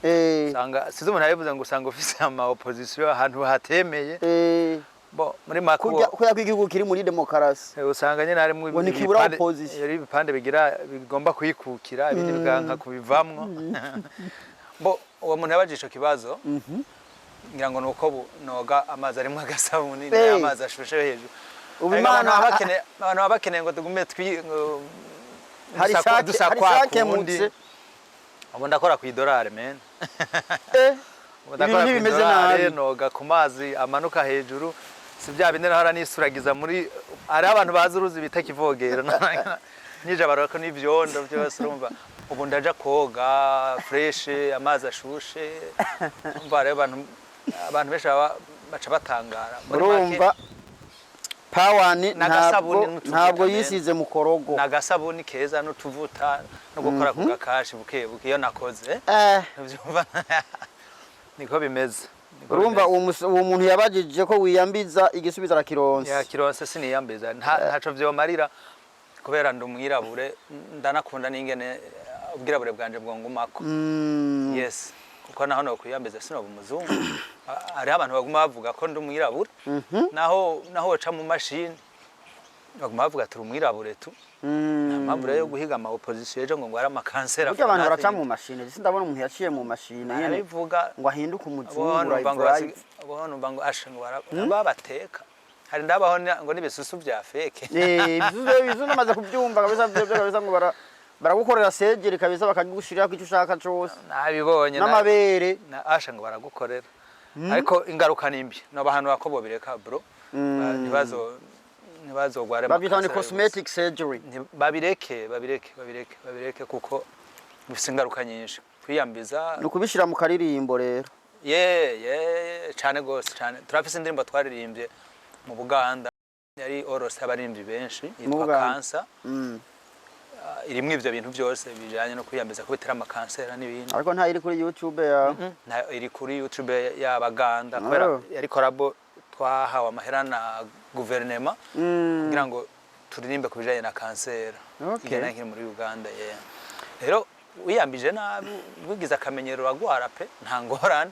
Speaker 2: usanga sizo umuntu yabivuze ngo usanga ufise ama opposition ahantu hatemeye bo muri makubo
Speaker 1: kuya kw'igihugu kiri muri demokarasi
Speaker 2: usanga nyene harimo ibipande bigomba kuyikukira ibindi biganka kubivamwo bo uwo muntu yabajije ico kibazo ngira ngo nuko noga amazi arimo agasabuni n'amazi ashushe hejuru ubimana abantu bakeneye ngo tugume
Speaker 1: hari sake mutse
Speaker 2: abo ndakora ku $1 men
Speaker 1: ibintu bimeze nabi
Speaker 2: noga ku mazi amanuka hejuru si bya bindi nahora nisuragiza muri ari abantu bazi uruzi bita kivogera nije barako n'ivyondo byose urumva ubu ndaja koga fresh amazi ashushe umva rero abantu benshi baca batangara
Speaker 1: urumva Pawan ntabwo yisize mu korogo
Speaker 2: nagasabuni keza n'utuvuta no gukora ku gakashi buke iyo nakoze byumva niko bimeze
Speaker 1: urumva uwo muntu yabajije ko wiyambiza igisubizo arakironse
Speaker 2: kironse siniyambiza ntaco vyomarira kubera ndumwirabure ndanakunda n'ingene ubwirabure bwanje bwongumako yes kuko naho no kwiyambiza sino bumuzungu ari abantu baguma bavuga ko ndumwirabure naho waca mu mashini baguma bavuga turi umwirabure tu namabure yo guhiga ama opposition ejo ngo ari amakansera
Speaker 1: kuko abantu baraca mu mashini ndabona umuntu yaciye mu mashini yene
Speaker 2: bivuga
Speaker 1: ngo ahinduke umuzungu
Speaker 2: abantu bango ashango babateka hari ndabaho ngo nibisusu bya fake
Speaker 1: bizu namaze kubyumva kabisa ngo baragukorera segeri kabisa bakagigushirira ko icyo ushaka cyose
Speaker 2: nabibonye
Speaker 1: n'amabere
Speaker 2: asha ngo baragukorera ariko ingaruka nimbi n'abantu bakobo bireka bro ntibazogware
Speaker 1: babita ni cosmetic surgery
Speaker 2: babireke kuko bifite ingaruka nyinshi kwiyambiza
Speaker 1: no kubishira mu karirimbo rero
Speaker 2: cyane gose cyane turafise indirimbo twaririmbye mu Buganda yari orose abarimbi benshi yitwa Cancer irimwe ivyo bintu byose bijanye no kwiyambiza ko bitera amakansera n'ibindi
Speaker 1: ariko nta iri kuri YouTube ya
Speaker 2: iri kuri YouTube y'Abaganda kubera yari korabo twahawe amahera na guverinema kugira ngo turirimbe ku bijanye na kansera nkiri muri Uganda rero wiyambije nabi wigize akamenyero uragwara pe nta ngorane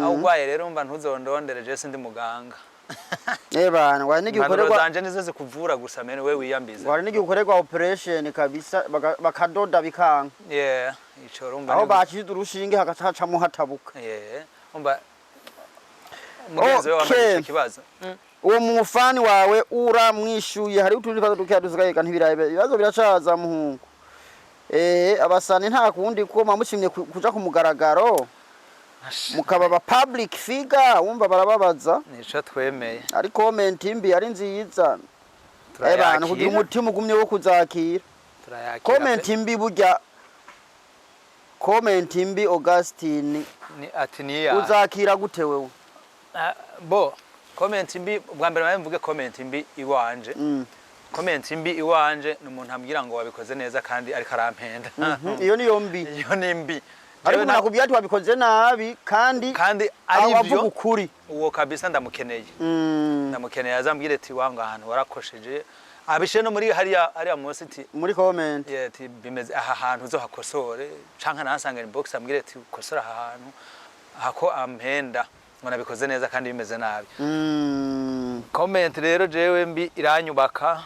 Speaker 2: aho ugwaye rero mba ntuzondondere je sindi muganga
Speaker 1: bana wari n'igikorerwa
Speaker 2: zanje nizo zikuvura gusa mene we wiyambiza
Speaker 1: wari n'igikorerwa operation kabisa bakadoda bikanga
Speaker 2: ico rumba
Speaker 1: aho bakize urushinge hagacamo hatabuka
Speaker 2: umba mugenzi we wamaze ikibazo
Speaker 1: uwo mufani wawe uramwishuye hari utundi kazo dukiyadusigaye ntibirabe ibibazo biracaza muhungu abasani nta kundi ko mamushimye kuja ku mugaragaro mukaba ba public figure wumva barababaza
Speaker 2: nico twemeye
Speaker 1: ari comment imbi ari nziza abantu kugira umutima ugumye wo kuzakira comment imbi burya comment imbi Augustine
Speaker 2: ni ati niya
Speaker 1: uzakira gute wewe
Speaker 2: bo comment imbi bwa mbere nawe mvuge comment imbi iwanje comment imbi iwanje n'umuntu ambwira ngo wabikoze neza kandi ariko arampenda
Speaker 1: iyo niyo mbi
Speaker 2: iyo ni mbi
Speaker 1: ariko nakubwiye ati wabikoze nabi kandi
Speaker 2: ari byo
Speaker 1: ukuri
Speaker 2: uwo kabisa ndamukeneye ndamukeneye azambwire ati wanga ahantu warakosheje abishe no muri hariya munsi ati
Speaker 1: muri comment
Speaker 2: ati bimeze aha hantu zo hakosore canka nansanga inbox ambwire ati ukosora aha hantu hako ampenda ngo nabikoze neza kandi bimeze nabi comment rero jewe mbi iranyubaka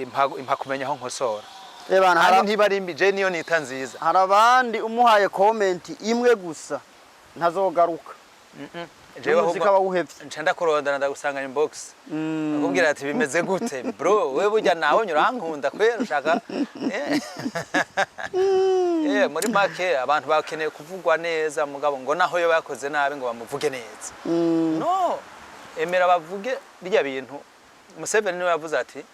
Speaker 2: impa kumenya aho nkosora
Speaker 1: ebana
Speaker 2: hari ntibarimbi je niyo nita nziza
Speaker 1: harabandi umuhaye comment imwe gusa ntazogaruka jewe zikaba uhevye
Speaker 2: ncenda kurondana ndagusanga inbox akubwira ati bimeze gute bro we burya naho nyurankunda kwera ushaka muri make abantu bakeneye kuvugwa neza mugabo ngo naho yo bakoze nabi ngo bamuvuge neza no emera bavuge birya bintu Museveni niwe yavuze ati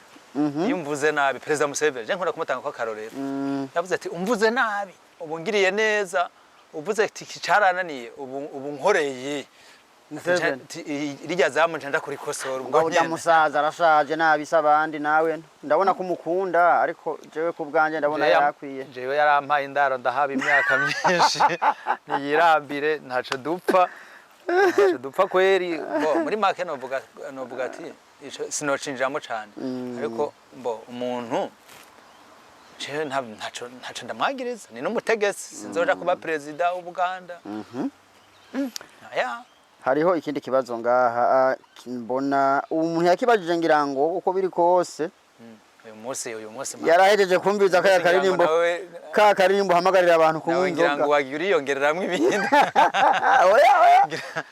Speaker 2: yumvuze nabi President Museveni je nkora kumutanga kwa karorero yavuze ati umvuze nabi ubu ngiriye neza uvuze ati kicarananiye ubu nkoreye rijya zamu ncenda kuri kosora
Speaker 1: ubwo ujya musaza arashaje nabi sabandi nawe ndabona kumukunda ariko jewe kubganje ndabona yakwiye
Speaker 2: jewe yarampaye indaro ndahaba imyaka myinshi niyirambire ntaco dupfa kweri muri make novuga ati sinocinjamo cyane ariko umuntu je ntaco ndamwagiriza ni n'umutegetsi sinzoja kuba president w'Ubuganda
Speaker 1: hariho ikindi kibazo ngaha mbona umuntu yakibajije ngira ngo uko biri kose
Speaker 2: uyu munsi
Speaker 1: yarahejeje kumbiza ka karirimbo hamagarira abantu kunywa inzoga
Speaker 2: ngira ngo wagiye yongereramwe ibindi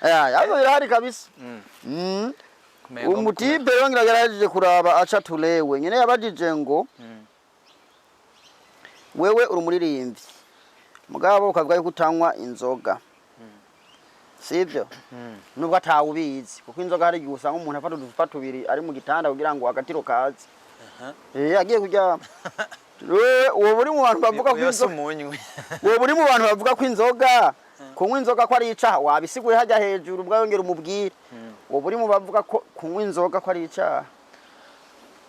Speaker 1: yazo birahari kabisa umutipe rero ngira yarahejeje kuraba aca tulewe nyene yabajije ngo wewe uri umuririmbyi mugabo ukavuga yuko utanywa inzoga sibyo nubwo atawubizi kuko inzoga hari igihe usanga umuntu afata uducupa tubiri ari mu gitanda kugira ngo agatiro kaze agiye kuryama uwo buri mu bantu bavuga ko inzoga uwo buri mu bantu bavuga ko inzoga kunywa inzoga ko ari icaha wabisiguye hajya hejuru ubwo yongera umubwire uwo buri mu bavuga ko kunywa inzoga ko ari icaha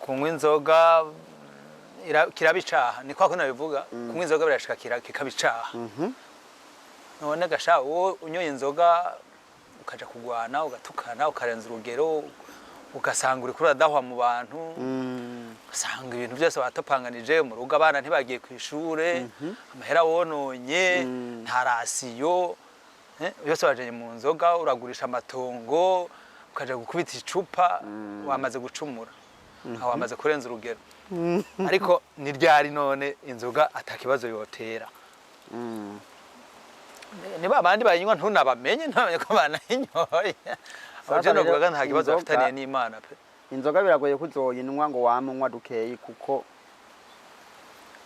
Speaker 2: kunywa inzoga kirabicaha ni kwa kuna bivuga kunywa inzoga birashika kikabicaha none gasha wo unyoye inzoga ukaja kugwana ugatukana ukarenza urugero ugasanga uri kuradahwa mu bantu usanga ibintu byose batopanganije mu rugo abana ntibagiye ku ishure amahera wononye ntarasiyo byose wajenye mu nzoga uragurisha amatongo ukaja gukubita icupa wamaze gucumura aho wamaze kurenza urugero ariko ni ryari none inzoga atakibazo yotera niba abandi bayinywa ntunabamenye ntabanye ko banayinyoye abaje no kuvuga nta kibazo bafitaniye n'Imana pe
Speaker 1: inzoga biragoye kuzoyinwa ngo wamunywa dukeyi kuko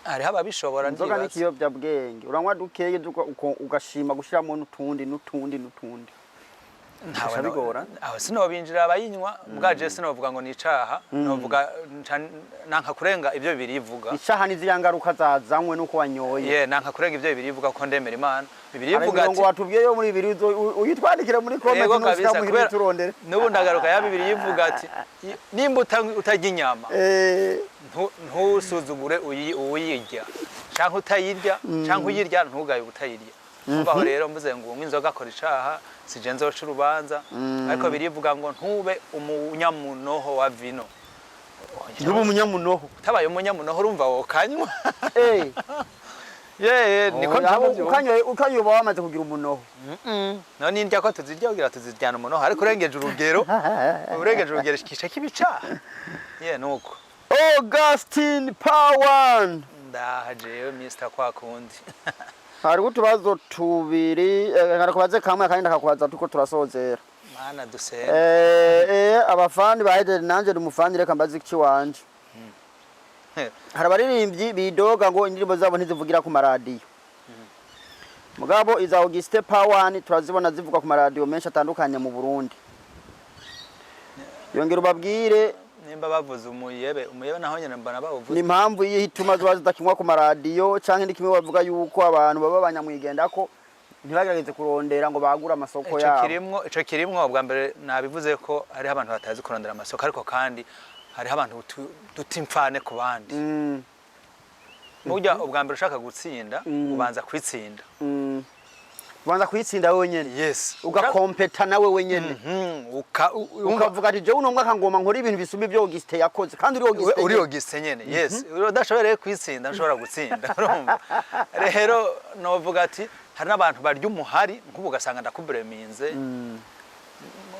Speaker 2: ari haba bishobora
Speaker 1: ndibaza inzoga nikiyobya bwenge uranywa dukeyi ugashima gushiramo n'utundi Ntawe bigora.
Speaker 2: Aho sinobinjira abayinywa bwaje sinovuga ngo nicaha novuga nanka kurenga ibyo birivuga.
Speaker 1: Icaha niziyangaruka zazanywe nuko wanyoye.
Speaker 2: Nanka kurenga ibyo birivuga ko ndemera Imana. Bibirivuga
Speaker 1: ati ngo watubwiye yo muri bibiri uyitwandikira muri comment n'ushika mu hiri turondere.
Speaker 2: Nubu ndagaruka ya bibiri yivuga ati nimba utajya inyama. Ntusuzugure uyirya. Canke utayirya, canke uyirya ntugaye utayirya. Kubaho rero mvuze ngo inzoga akora icaha sije nzoca urubanza ariko birivuga ngo ntube umunyamunoho wa vino.
Speaker 1: Ndubu umunyamunoho.
Speaker 2: Tabaye umunyamunoho urumva wokanywa.
Speaker 1: Niko ukanyoye uba wamaze kugira umunoho.
Speaker 2: None indya ko tuzirya kugira tuziryana umunoho ariko urengeje urugero. Urengeje urugero kisha kibica. Nuko.
Speaker 1: Augustine Power.
Speaker 2: Ndahaje Mr. Kwakundi.
Speaker 1: Hari utubazo tubiri ngarakubaze kamwe kandi ndakakubaza tuko turasozera.
Speaker 2: Mana dusera.
Speaker 1: Abafandi bahede nanje ndumufandi reka mbazi iki wanje. Hari abaririmbyi bidoga ngo indirimbo zabo ntizivugira ku maradiyo. Mugabo iza Auguste Power turazibona zivuga ku maradiyo menshi atandukanye mu Burundi. Yongera ubabwire
Speaker 2: nimba bavuze umuyebe naho nyene mbana bavuze.
Speaker 1: Ni impamvu yihituma zo zidakinywa ku maradiyo canke ndikimwe bavuga yuko abantu baba banyamwigenda ko ntibagerageze kurondera ngo bagura amasoko yabo.
Speaker 2: Ico kirimwo bwa mbere nabivuze ko ari abantu batazi kurondera amasoko ariko kandi hari abantu dutimfane ku bandi. Mujya ubwa mbere ushaka gutsinda ubanza kwitsinda.
Speaker 1: Ubanza kwitsinda wewe nyene.
Speaker 2: Yes.
Speaker 1: Ugakompeta nawe wenyene. Ukavuga ati je uno mwaka ngoma nkora ibintu bisumba ibyo Auguste yakoze kandi
Speaker 2: uri Auguste nyene. Yes. Udashoboreye kwitsinda nshobora gutsinda. Urumva. Rero novuga ati hari nabantu barya umuhari nkubu gasanga ndakubureminze.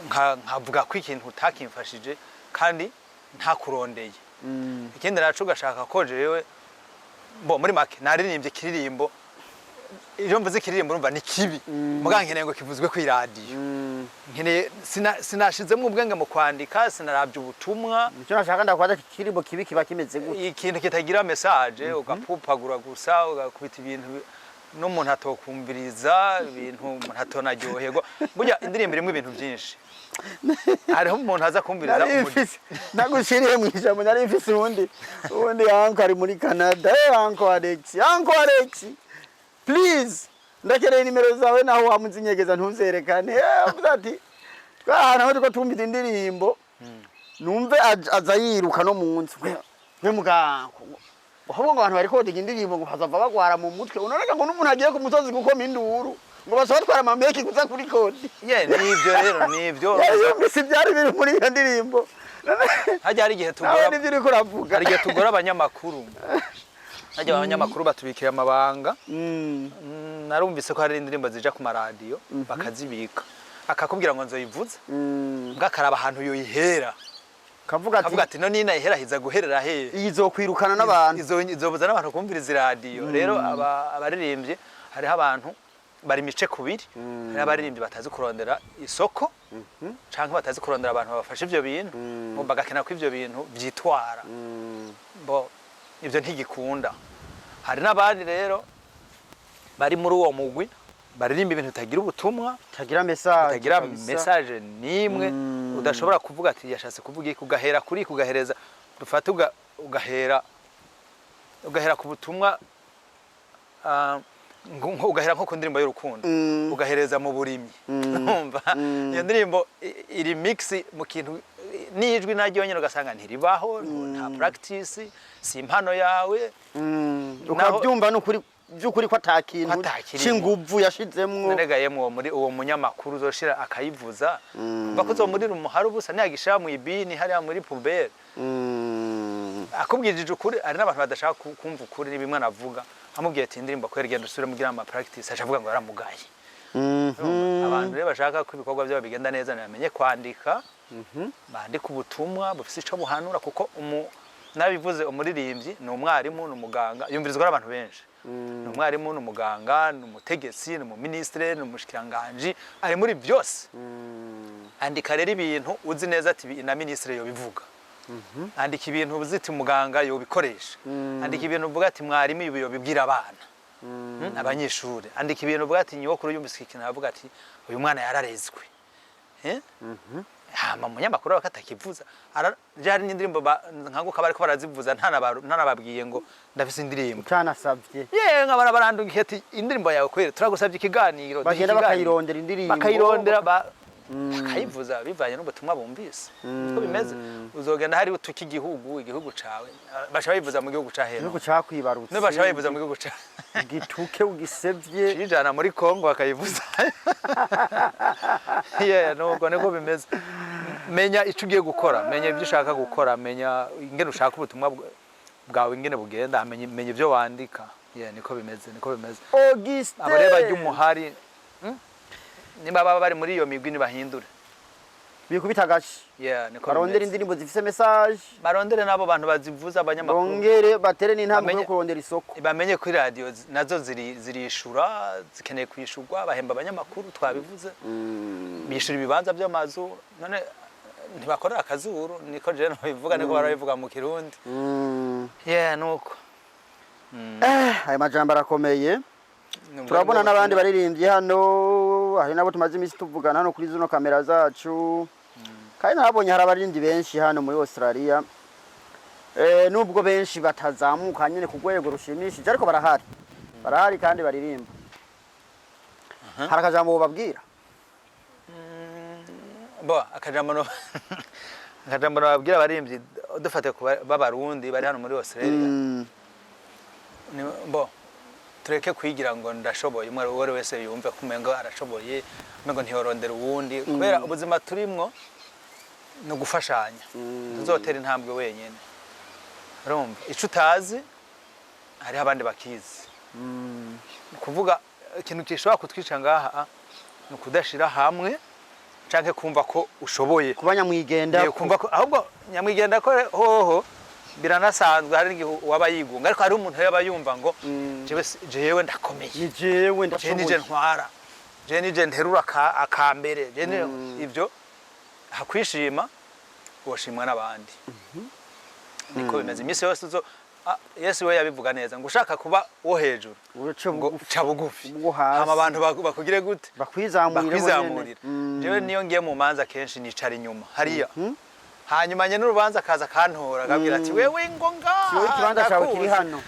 Speaker 2: Nkavuga ko ikintu utakimfashije kandi nta kurondeye. Ikindi nacu gashaka ko jewe muri make naririmbye kiririmbo. Iyo mvuze kiririmbo urumva ni kibi. Muga nkeneye ngo kivuzwe ku radio. Nkeneye sinashizemo ubwenge mu kwandika sinarabye ubutumwa.
Speaker 1: Nicyo nashaka ndakwaza kiririmbo kibi kiba kimeze gute.
Speaker 2: Ikintu kitagira message ugapupagura gusa ugakubita ibintu n'umuntu atokumviriza ibintu umuntu atonaryoherwa. Burya indirimbo irimo ibintu byinshi. Hariho umuntu aza kumviriza
Speaker 1: nagushiriye mu ijambo nari mfise ubundi yanko ari muri Canada. Yanko Alex please ndakereye nimero zawe naho wamuzinyegeza ntuzerekane. Avuga ati twahana aho tuko tumbiza indirimbo numve aza yiruka no munsi we muganko ahubwo ngo abantu bari kodiga indirimbo ngo hazava bagwara mu mutwe unoraga ngo n'umuntu agiye ku musozi gukoma induru ngo basobatwara amameki kuza kuri kodi.
Speaker 2: Nivyo rero nivyo
Speaker 1: misi byari biri muri iyo ndirimbo.
Speaker 2: Hajya hari igihe tugora
Speaker 1: nivyo uriko uravuga.
Speaker 2: Hari igihe tugora abanyamakuru. Hajya abanyamakuru batubikira amabanga. Narumvise ko hari indirimbo zija ku maradiyo bakazibika. Akakubwira ngo nzoyivuze. Ngakaraba ahantu yoyihera. Kavuga ati no nina ihera hiza guherera he.
Speaker 1: Izokwirukana n'abantu.
Speaker 2: Izobuza n'abantu kumviriza radio. Rero abaririmbye hariho abantu bari mice kubiri. Hari abaririmbye batazi kurondera isoko. Canke batazi kurondera abantu babafasha ivyo bintu. Bagakena ko ivyo bintu vyitwara. Ivyo ntigikunda. Hari n'abandi rero bari muri uwo mugwi baririmba ibintu tagira ubutumwa,
Speaker 1: tagira message
Speaker 2: nimwe udashobora kuvuga ati yashatse kuvuga iki ugahera kuri kugahereza dufata ugahera ku butumwa ugahera nko ku ndirimbo y'urukundo ugahereza mu burimyi. Urumva iyo ndirimbo iri mix mu kintu nijwi naryo nyine ugasanga ntiribaho nta practice si impano yawe
Speaker 1: ukabyumva n'ukuri byukuri ko atakintu cinguvu yashizemwo
Speaker 2: neregayemo muri uwo munyamakuru uzoshira akayivuza bakozo muri umuhari ubusa nyagisha mu ibini hari muri pubere akubwirije ukuri ari n'abantu badashaka kumva ukuri nibimwe navuga amubwiye ati indirimbo ko yarigenda usubire mugira ama practice acavuga ngo yaramugaye. Abantu rero bashaka ko ibikorwa byabo bigenda neza namenye kwandika bandika ubutumwa bufise ico buhanura kuko nabivuze umuririmbyi ni umwarimu n'umuganga yumvirizwa n'abantu benshi. Ni umwarimu n'umuganga n'umutegetsi n'umuministre n'umushikiranganje ari muri byose. Andika rero ibintu uzi neza ati na ministre yo bivuga. Andika ibintu uziti muganga yo bikoresha. Andika ibintu uvuga ati mwarimu ibi yo bibwira abana. Abanyeshuri. Andika ibintu uvuga ati nyokuru yumvise ikintu avuga ati uyu mwana yararezwe. hama umunyamakuru we katakivuza je hari n'indirimbo nkanguka bariko barazivuza ntanababwiye ngo ndafise indirimbo
Speaker 1: utanasavye
Speaker 2: nkabana barandungiye ati indirimbo yawe kwere turagusavye ikiganiro
Speaker 1: bagenda bakayirondera indirimbo
Speaker 2: bakayirondera bakayivuza bivanye n'ubutumwa bumvise uko bimeze uzogenda hari utuki igihugu cawe basha bayivuza mu gihugu caheno
Speaker 1: igihugu cakwibarutse
Speaker 2: no basha bayivuza mu gihugu ca
Speaker 1: gituke ugisevye
Speaker 2: cijana muri Kongo bakayivuza nuko niko bimeze menya ico ugiye gukora menya ibyo ushaka gukora menya ingene ushaka ubutumwa bwawe ingene bugenda menya ibyo wandika niko bimeze
Speaker 1: Auguste
Speaker 2: abareba ry'umuhari nimba baba bari muri iyo migwi nibahindure
Speaker 1: bikubita gashi
Speaker 2: niko
Speaker 1: barondera indirimbo zifise message
Speaker 2: barondere nabo bantu bazivuza abanyamakuru
Speaker 1: bongere batere n'intambwe yo kurondera isoko
Speaker 2: bamenye kuri radio nazo zirishura zikeneye kwishurwa bahemba abanyamakuru twabivuze bishura ibibanza by'amazu none ntibakorera akazuru niko je no bivuga niko barabivuga mu Kirundi nuko
Speaker 1: aya majambo arakomeye turabona n'abandi baririmbye hano hari nabo tumaze imisi tuvugana hano kuri zino kamera zacu kandi nabonye hari abaririmbyi benshi hano muri Australia nubwo benshi batazamuka nyene ku rwego rushimishije ariko barahari kandi baririmba hari akajambo babwira
Speaker 2: akajambo babwira abaririmbyi dufate ku b'abarundi bari hano muri Australia tureke kwigira ngo ndashoboye umwe wese wese yumve kumengo arashoboye mengo ntiyorondera uwundi kubera ubuzima turimwo no gufashanya tuzotera intambwe wenyene urumva ico utazi hari abandi bakizi kuvuga ikintu kishobora kutwica ngaha no kudashira hamwe canke kumva ko ushoboye
Speaker 1: kubanya mwigenda
Speaker 2: kumva ko ahubwo nyamwigenda ko hoho biranasanzwe hari n'igihe waba yigunga ariko hari umuntu yaba yumva ngo jewe ndakomeye
Speaker 1: ni jewe ndashoboye
Speaker 2: nije ntwara je nije nterura akambere je ivyo hakwishima woshimwa n'abandi niko bimeze imisi yose Yesu we yabivuga neza ngo ushaka kuba wo hejuru ngo ca bugufi hama abantu bakugire gute
Speaker 1: bakwizamurira
Speaker 2: jewe niyo ngiye mu manza kenshi nicara inyuma hariya hanyuma nye n'urubanza kaza kantora akabwira ati wewe ngo
Speaker 1: siyo ikibanza cyawe kiri hano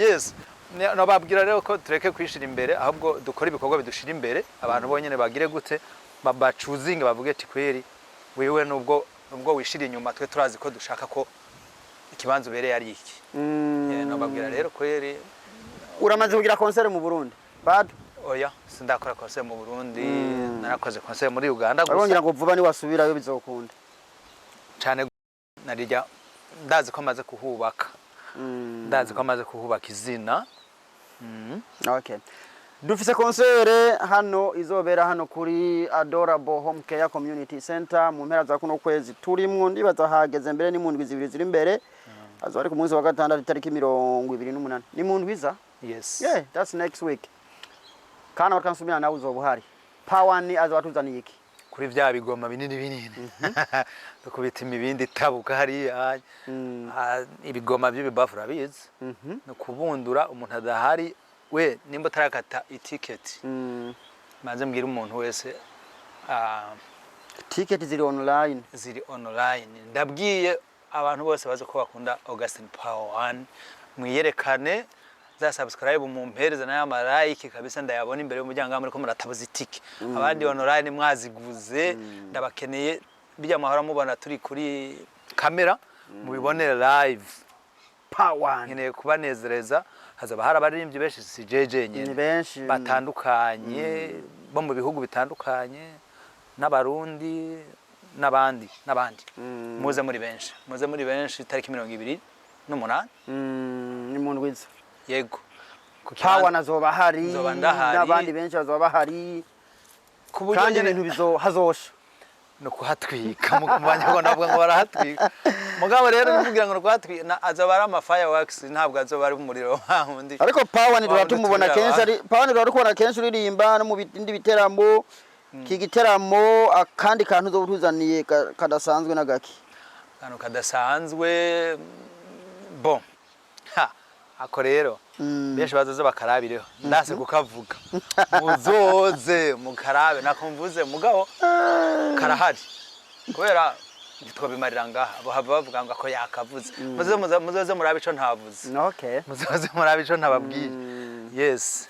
Speaker 2: yes no babwira rero ko tureke kwishira imbere ahubwo dukora ibikorwa bidushira imbere abantu bonyene bagire gute babacuzinga bavuge ati kweri wewe nubwo wishira inyuma twe turazi ko dushaka ko ikibanza ubereye ari iki no babwira rero kweri
Speaker 1: uramaze kugira concert mu Burundi bado
Speaker 2: oya sindakora concert mu Burundi narakoze concert muri Uganda
Speaker 1: gusa arongera ngo vuba ni wasubirayo bizokunda
Speaker 2: cyane narijya ndazi ko amaze kuhubaka izina
Speaker 1: okay dufise concert hano izobera hano kuri Adorable Home Care Community Center mu mpera za kuno kwezi turimwo ndibaza hageze mbere ni mu ndwi zibiri ziri imbere azo ari ku munsi wa gatandatu itariki 28 ni mu ndwiza
Speaker 2: yes
Speaker 1: that's next week kana wakansubira nawe uzobuhari power ni azo batuzaniye iki
Speaker 2: kuri vya bigoma binini dukubita imibindi tabuka hari ibigoma by'ibibafura bizi no kubundura umuntu adahari we nimba tarakata iticket maze mbwira umuntu wese
Speaker 1: ticket ziri online
Speaker 2: ndabwiye abantu bose baze ko bakunda Augustin Power 1 mwiyerekane za subscribe mu mpereza na ya like kabisa ndayabona imbere y'umuryango muri ko muratabuza itike abandi online mwaziguze ndabakeneye bijya mahora mubona turi kuri kamera mubibonere live
Speaker 1: Power
Speaker 2: nkeneye kubanezereza hazaba hari abaririmbyi benshi si jeje nyene batandukanye bo mu bihugu bitandukanye n'abarundi n'abandi muze muri benshi tariki 28
Speaker 1: ni mu ndwiza
Speaker 2: yego
Speaker 1: Power nazoba hari n'abandi benshi bazoba bahari kandi ibintu bizohazosha
Speaker 2: no kuhatwika mu kumanya ndavuga ngo barahatwika mugabo rero nivugira ngo kuhatwika azoba ari ama fireworks ntabwo azoba ari umuriro wahundi
Speaker 1: ariko Power ni tumubona kenshi ari Power ni rukora kenshi uririmba no mu bindi biteramo kigiteramo akandi kantu uzobutuzaniye kadasanzwe nagaki
Speaker 2: kantu kadasanzwe bon ako rero benshi bazoze bakarabireho ndase kukavuga muzoze mukarabe nakumvuze mugabo karahari kubera ntitwabimarira ngaha bahava bavuga ngo ko yakavuze muzoze murabe ico ntavuze
Speaker 1: Okay.
Speaker 2: muzoze murabe ico ntababwiye yes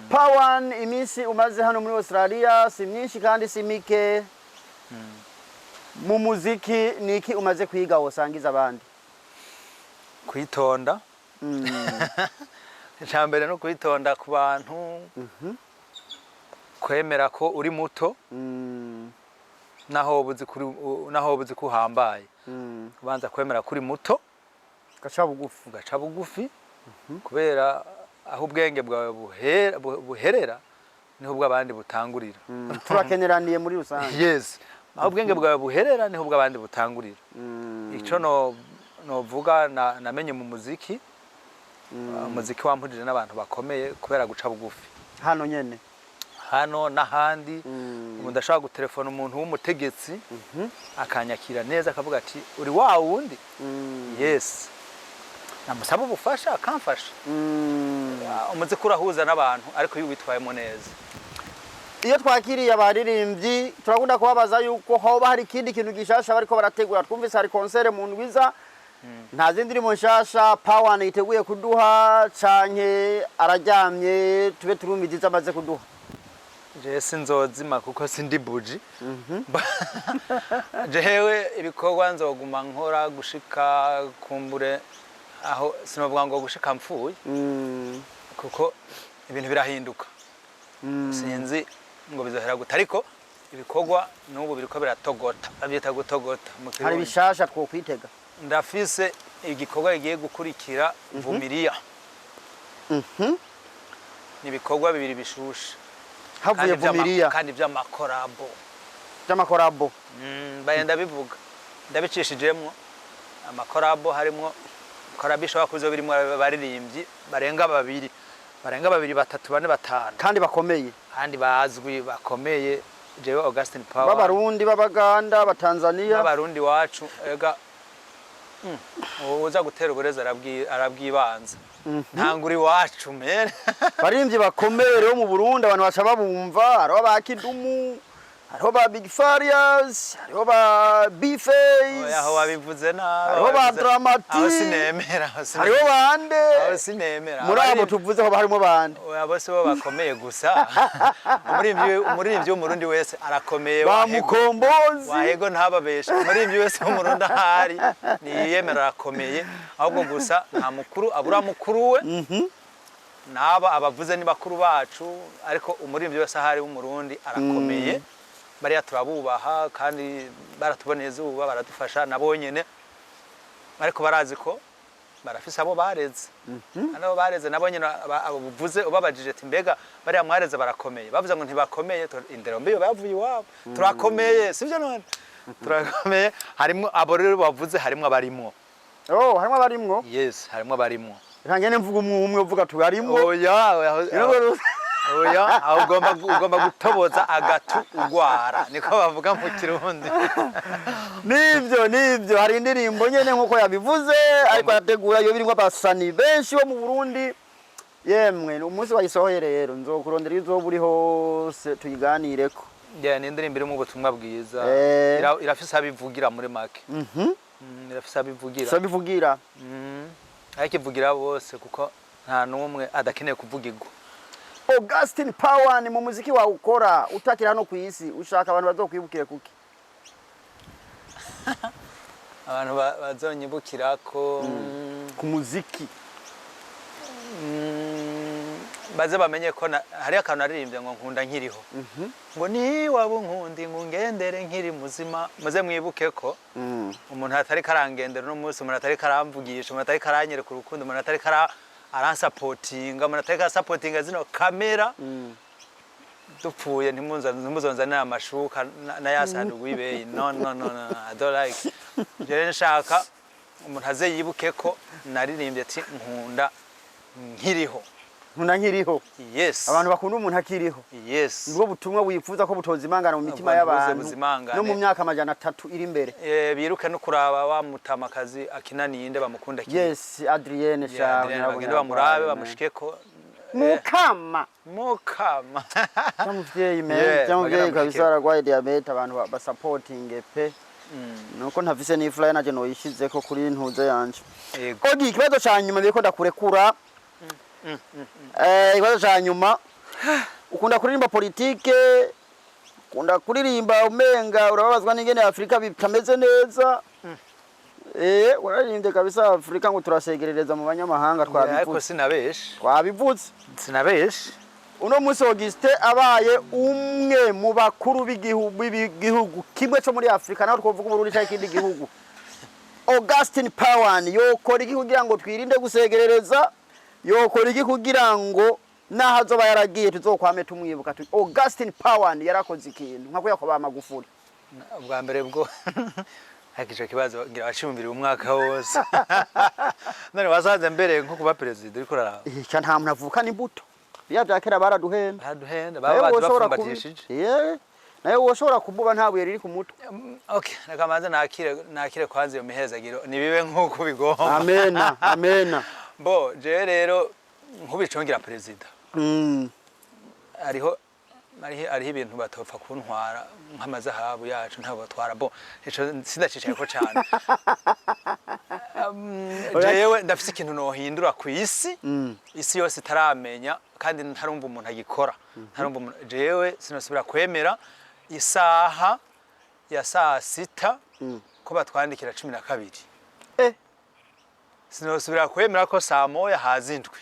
Speaker 1: Pawan iminsi umaze hano muri Australia si myinshi kandi si mike. Mu muziki niki umaze kwiga wosangiza abandi?
Speaker 2: kwitonda icambere no kwitonda ku bantu kwemera ko uri muto naho buzi kuhambaye ubanza kwemera kuri muto ugaca bugufi kubera aho ubwenge bwawe buherera niho bw'abandi butangurira
Speaker 1: turakeneraniye muri rusange
Speaker 2: yes aho ubwenge bwawe buherera niho bw'abandi butangurira ico novuga namenye mu muziki umuziki wampujije n'abantu bakomeye kubera guca bugufi
Speaker 1: hano nyene
Speaker 2: hano n'ahandi umuntu ashobora gutelefona umuntu w'umutegetsi akanyakira neza akavuga ati uri wa wundi yes namusaba ubufasha akamfasha umuziki urahuza n'abantu ariko iyo witwayemo neza
Speaker 1: iyo twakiriye abaririmbyi turakunda kubabaza yuko hoba hari ikindi kintu gishasha bariko barategura twumvise hari concert mu ndwiza nta zindi ndimo nshasha Pawan yiteguye kuduha canke araryamye tube turumviza amaze kuduha
Speaker 2: je sinzozima kuko sindi buji jewe ibikorwa nzoguma nkora gushika kumbure aho sinovuga ngo gushika mpfuye kuko ibintu birahinduka sinzi ngo bizohera gute ariko ibikorwa n'ubu biriko biratogota abyita gutogota
Speaker 1: hari bishasha two kwitega
Speaker 2: ndafise igikorwa gigiye gukurikira Vumiriya ni ibikorwa bibiri bishushe
Speaker 1: havuye Vumiriya
Speaker 2: kandi by'amakorabo bayenda bivuga ndabicishijemwo amakorabo harimo korabisho bakuzo birimo baririmbyi barenga babiri batatu bane batanu
Speaker 1: kandi bakomeye
Speaker 2: kandi bazwi bakomeye jewe Augustin Power
Speaker 1: b'abarundi b'abaganda batanzania
Speaker 2: b'abarundi wacu ega uza gutera ubureza arabwibanza ntanguri wacu mere
Speaker 1: baririmbyi bakomeye rero mu Burundi abantu baca babumva hariho ba Kidumu hariho ba Big Farious hariho ba B-Face
Speaker 2: aho wabivuze nabi
Speaker 1: hariho ba Dramati
Speaker 2: aho sinemera
Speaker 1: hariho bande
Speaker 2: aho sinemera
Speaker 1: muri abo tuvuze ho harimo bande
Speaker 2: abo se bo bakomeye gusa umuririmbyi w'umurundi wese arakomeye
Speaker 1: ba Mukombozi
Speaker 2: wahego ntababesha umuririmbyi wese w'umurundi ahari ni yemera arakomeye ahubwo gusa nta mukuru abura mukuru we naba abavuze ni bakuru bacu ariko umuririmbyi wese ahari w'umurundi arakomeye bariya turabubaha kandi baratuboneye izuba baradufasha nabo nyene ariko barazi ko barafise abo bareze nabo bareze nabo nyene abuvuze ubabajije ati mbega bariya mwareze barakomeye bavuze ngo ntibakomeye indero mbiyo bavuye iwabo turakomeye sivyo none turakomeye harimo abo rero bavuze harimo abarimwo
Speaker 1: harimo abarimwo
Speaker 2: yes harimo abarimwo
Speaker 1: nkangene mvuga umwe uvuga tubarimwo
Speaker 2: oya ugomba gutoboza agatu ugwara niko bavuga mu Kirundi
Speaker 1: nivyo hari indirimbo nyene nkuko yabivuze ariko yategura yo birimwo abasani benshi bo mu Burundi yemwe umunsi wayisohoye rero nzokurondera izo buri hose tuyiganireko
Speaker 2: ni indirimbo irimo ubutumwa bwiza irafise abivugira muri make irafise
Speaker 1: abivugira
Speaker 2: ariko ivugira bose kuko nta numwe adakeneye kuvugirwa
Speaker 1: Augustin Pawan mu muziki wawe ukora utakira hano ku isi ushaka abantu bazokwibukire kuki
Speaker 2: abantu bazonyibukira ko
Speaker 1: ku muziki
Speaker 2: baze bamenye ko hari akantu naririmbye ngo nkunda nkiriho ngo ni wabunkundi ngo ngendere nkiri muzima muze mwibuke ko umuntu atari karangendera no munsi umuntu atari karamvugisha umuntu atari karanyereka urukundo umuntu atari aransapotinga umuntu atari karasapotinga zino kamera dupfuye ntimuzonzanira amashuka na yasanduku w'ibeyi no I don't like je nshaka umuntu aze yibuke ko naririmbye ati nkunda nkiriho
Speaker 1: yes abantu bakunda umuntu akiriho
Speaker 2: yes
Speaker 1: nibwo butumwa wifuza ko butoza imangana mu mitima y'abantu no mu myaka amajana 3 iri imbere
Speaker 2: biruke no kuraba wa mutamakazi akinaniye inde bamukunda
Speaker 1: yes Adrienne
Speaker 2: bagende bamurabe bamushike ko
Speaker 1: mukama cyamuvyeyi men cyamuvyeyi kabisa aragwaye diabete abantu basupporting pe nuko ntafise ni fly naje no yishizeko kuri ntuze yanje Ogi ikibazo ca nyuma biko ndakurekura ikibazo ca nyuma ukunda kuririmba politike ukunda kuririmba umenga urababazwa n'ingene Afrika bitameze neza urarinde kabisa Afrika ngo turasegerereza mu banyamahanga
Speaker 2: ariko
Speaker 1: twabivutse uno musi Auguste abaye umwe mu bakuru b'igihugu kimwe cyo muri Afrika naho twovuga Burundi cyangwa ikindi gihugu Augustin Pawan yokora iki kugira ngo twirinde gusegerereza yokora iki kugira ngo naho azoba yaragiye tuzokwame tumwibuka Augustin Pawan yarakoze ikintu nka kuya kwa Magufuli
Speaker 2: ubwa mbere bwo hakico kibazo ngira washimumbira umwaka wose none wasanze mbere nko kuba president uriko rara
Speaker 1: cya nta muntu avukana imbuto biya byakera baraduhenda
Speaker 2: baba bafumbatishije
Speaker 1: naye woshobora kububa ntabuye riri ku mutwe
Speaker 2: okay nakamanze nakire kwanze yo mihezagiro nibibe nkuko bigomba
Speaker 1: amena
Speaker 2: bo je rero nkubicongera president ariho ibintu batopfa kuntwara nk'amazahabu yacu ntabo batwara bo ico sindacicaye ko cyane jewe ndafise ikintu nohindura ku isi yose itaramenya kandi ntarumva umuntu agikora ntarumva jewe sinosubira kwemera isaha ya saa 6 ko batwandikira 12 sinosubira kwemera ko saa moya hazindwi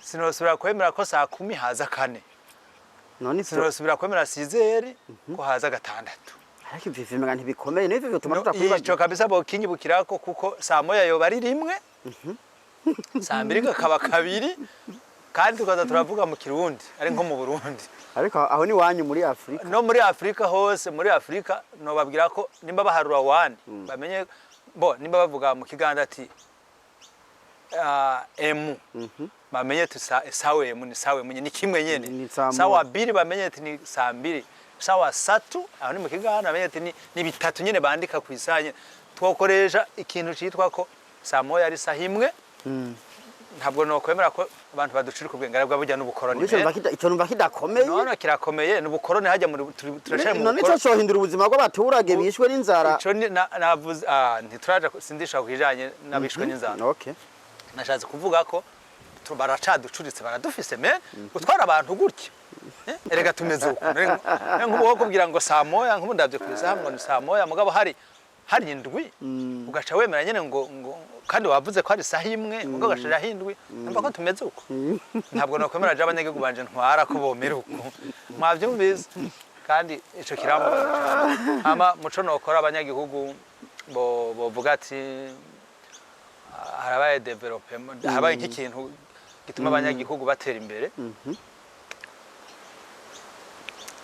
Speaker 2: sinosubira kwemera ko saa 10 haza 4
Speaker 1: none
Speaker 2: sinosubira kwemera 6 ko haza 6
Speaker 1: ariko ivyo ntibikomeye n'ivyo bituma tutakwibaza
Speaker 2: ico kabisa bo kinyibukirako kuko saa moya yo bari rimwe saa 2 kakaba 2 kandi tukaza turavuga mu Kirundi ari nko mu Burundi
Speaker 1: ariko aho ni wanyu muri Afrika
Speaker 2: no muri Afrika hose muri Afrika no babwira ko nimba baharura wani bamenye bo nimba bavuga mu Kiganda ati emu bamenye tu sawe mu ni sawe munye ni kimwe nyene sawa 2 bamenye ati ni saa 2 sawa 3 aho ni mu Kiganda bamenye ati ni bitatu nyene bandika ku isanye twokoresha ikintu citwa ko saa moya ari saa 1 ntabwo no kwemera ko abantu baducira ku bwenge arabwa bujya n'ubukoroni
Speaker 1: icyo numva kidakomeye
Speaker 2: none kirakomeye n'ubukoroni hajya muri turashare mu
Speaker 1: none cyo shohindura ubuzima bw'abaturage bishwe n'inzara
Speaker 2: ico navuze ntituraje sindisha kwijanye nabishwe n'inzara
Speaker 1: okay
Speaker 2: nashatse kuvuga ko baracaducuritse baradufise me gutwara abantu gutya erega tumeze uko nk'ubuho kubwira ngo saa moya nk'ubundavye kwisa ngo ni saa moya mugabo hari indwi ugaca wemera nyene ngo kandi wavuze ko ari saha 1 ngo gashira hindwi numva ko tumeze uko ntabwo no kwemera je abanyagihugu banje ntwara ko bomera uko mwavyumvise kandi ico kiramubaza cyane ama muco nokora abanyagihugu bovuga ati harabaye development habaye nk'ikintu gituma abanyagihugu batera imbere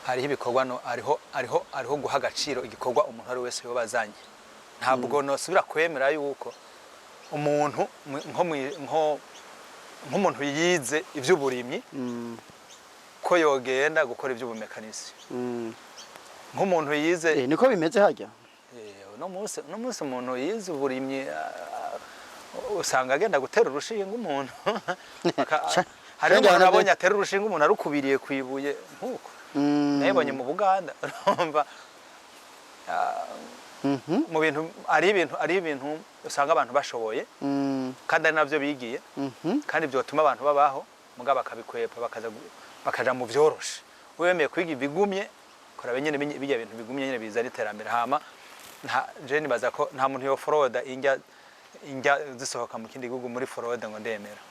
Speaker 2: hariho ibikorwa no ariho guha agaciro igikorwa umuntu ari wese yobazanye ntabwo nosubira kwemera yuko umuntu nk'umuntu yize ivy'uburimyi ko yogenda gukora ivy'ubumekanisi nk'umuntu yize
Speaker 1: niko bimeze hajya
Speaker 2: no munsi umuntu yize uburimyi usanga agenda gutera urushinge umuntu hari umuntu abonye atera urushinge umuntu arukubiriye kwibuye nkuko nayibonye mu Buganda urumva mu bintu ari ibintu usanga abantu bashoboye kandi ari navyo bigiye kandi byo tuma abantu babaho mugaba bakabikwepa bakaja mu vyoroshe wemeye kwiga ibigumye kora benyene bijya bintu bigumye nyene biza riterambere hama je nibaza ko nta muntu yo foroda injya zisohoka mu kindi gihugu muri forode ngo ndemera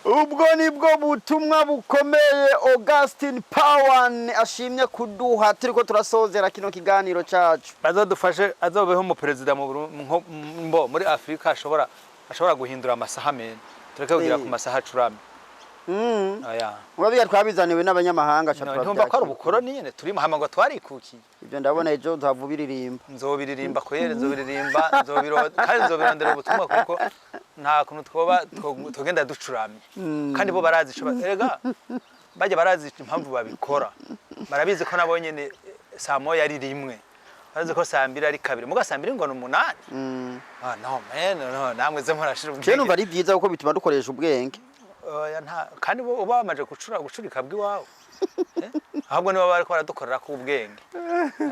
Speaker 1: ubwo nibwo butumwa bukomeye Augustin Pawan ashimye kuduha turiko turasozera kino kiganiro cacu
Speaker 2: bazadufashe azobeho mu president muri Afrika ashobora guhindura amasaha mene tureke kugira ku masaha curame
Speaker 1: Wabiga twabizaniwe n'abanyamahanga
Speaker 2: cyane ntumva ko ari ubukoroni nyene turimo hamagwa twarikukiye
Speaker 1: ibyo ndabona ejo tuhavubiririmba
Speaker 2: nzobiririmba kwere kandi nzobirandera ubutumwa kuko nta kuntu tugenda ducuramye kandi bo barazi ico erega bajya barazi impamvu babikora barabizi ko nabo nyene saa moya ari rimwe Arazi ko saa mbiri ari kabiri muga saa mbiri ngo ni 8. Ah no man no namwe ze murashira ubwenge.
Speaker 1: Je numva ari byiza kuko bituma dukoresha ubwenge.
Speaker 2: Oya nta kandi uba bamaje gucurika bw'iwawe. Ahubwo niba bari ko baradukorera ku ubwenge.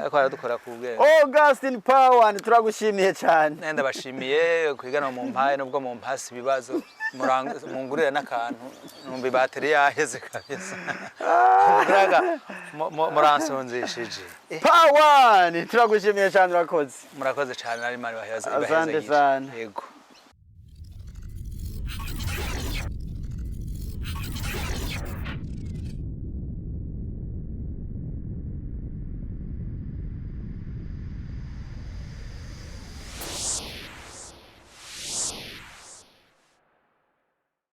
Speaker 2: Ariko baradukorera ku ubwenge.
Speaker 1: Augustin Power turagushimiye cyane.
Speaker 2: Nenda bashimiye kwigana mu mpaye nubwo mu mpasi ibibazo mungurira n'akantu numva bateri yaheze kabisa. Muraga muransonzeshije.
Speaker 1: Power turagushimiye cyane urakoze.
Speaker 2: Murakoze cyane ari mari bahaza.
Speaker 1: Asante sana.
Speaker 2: Yego.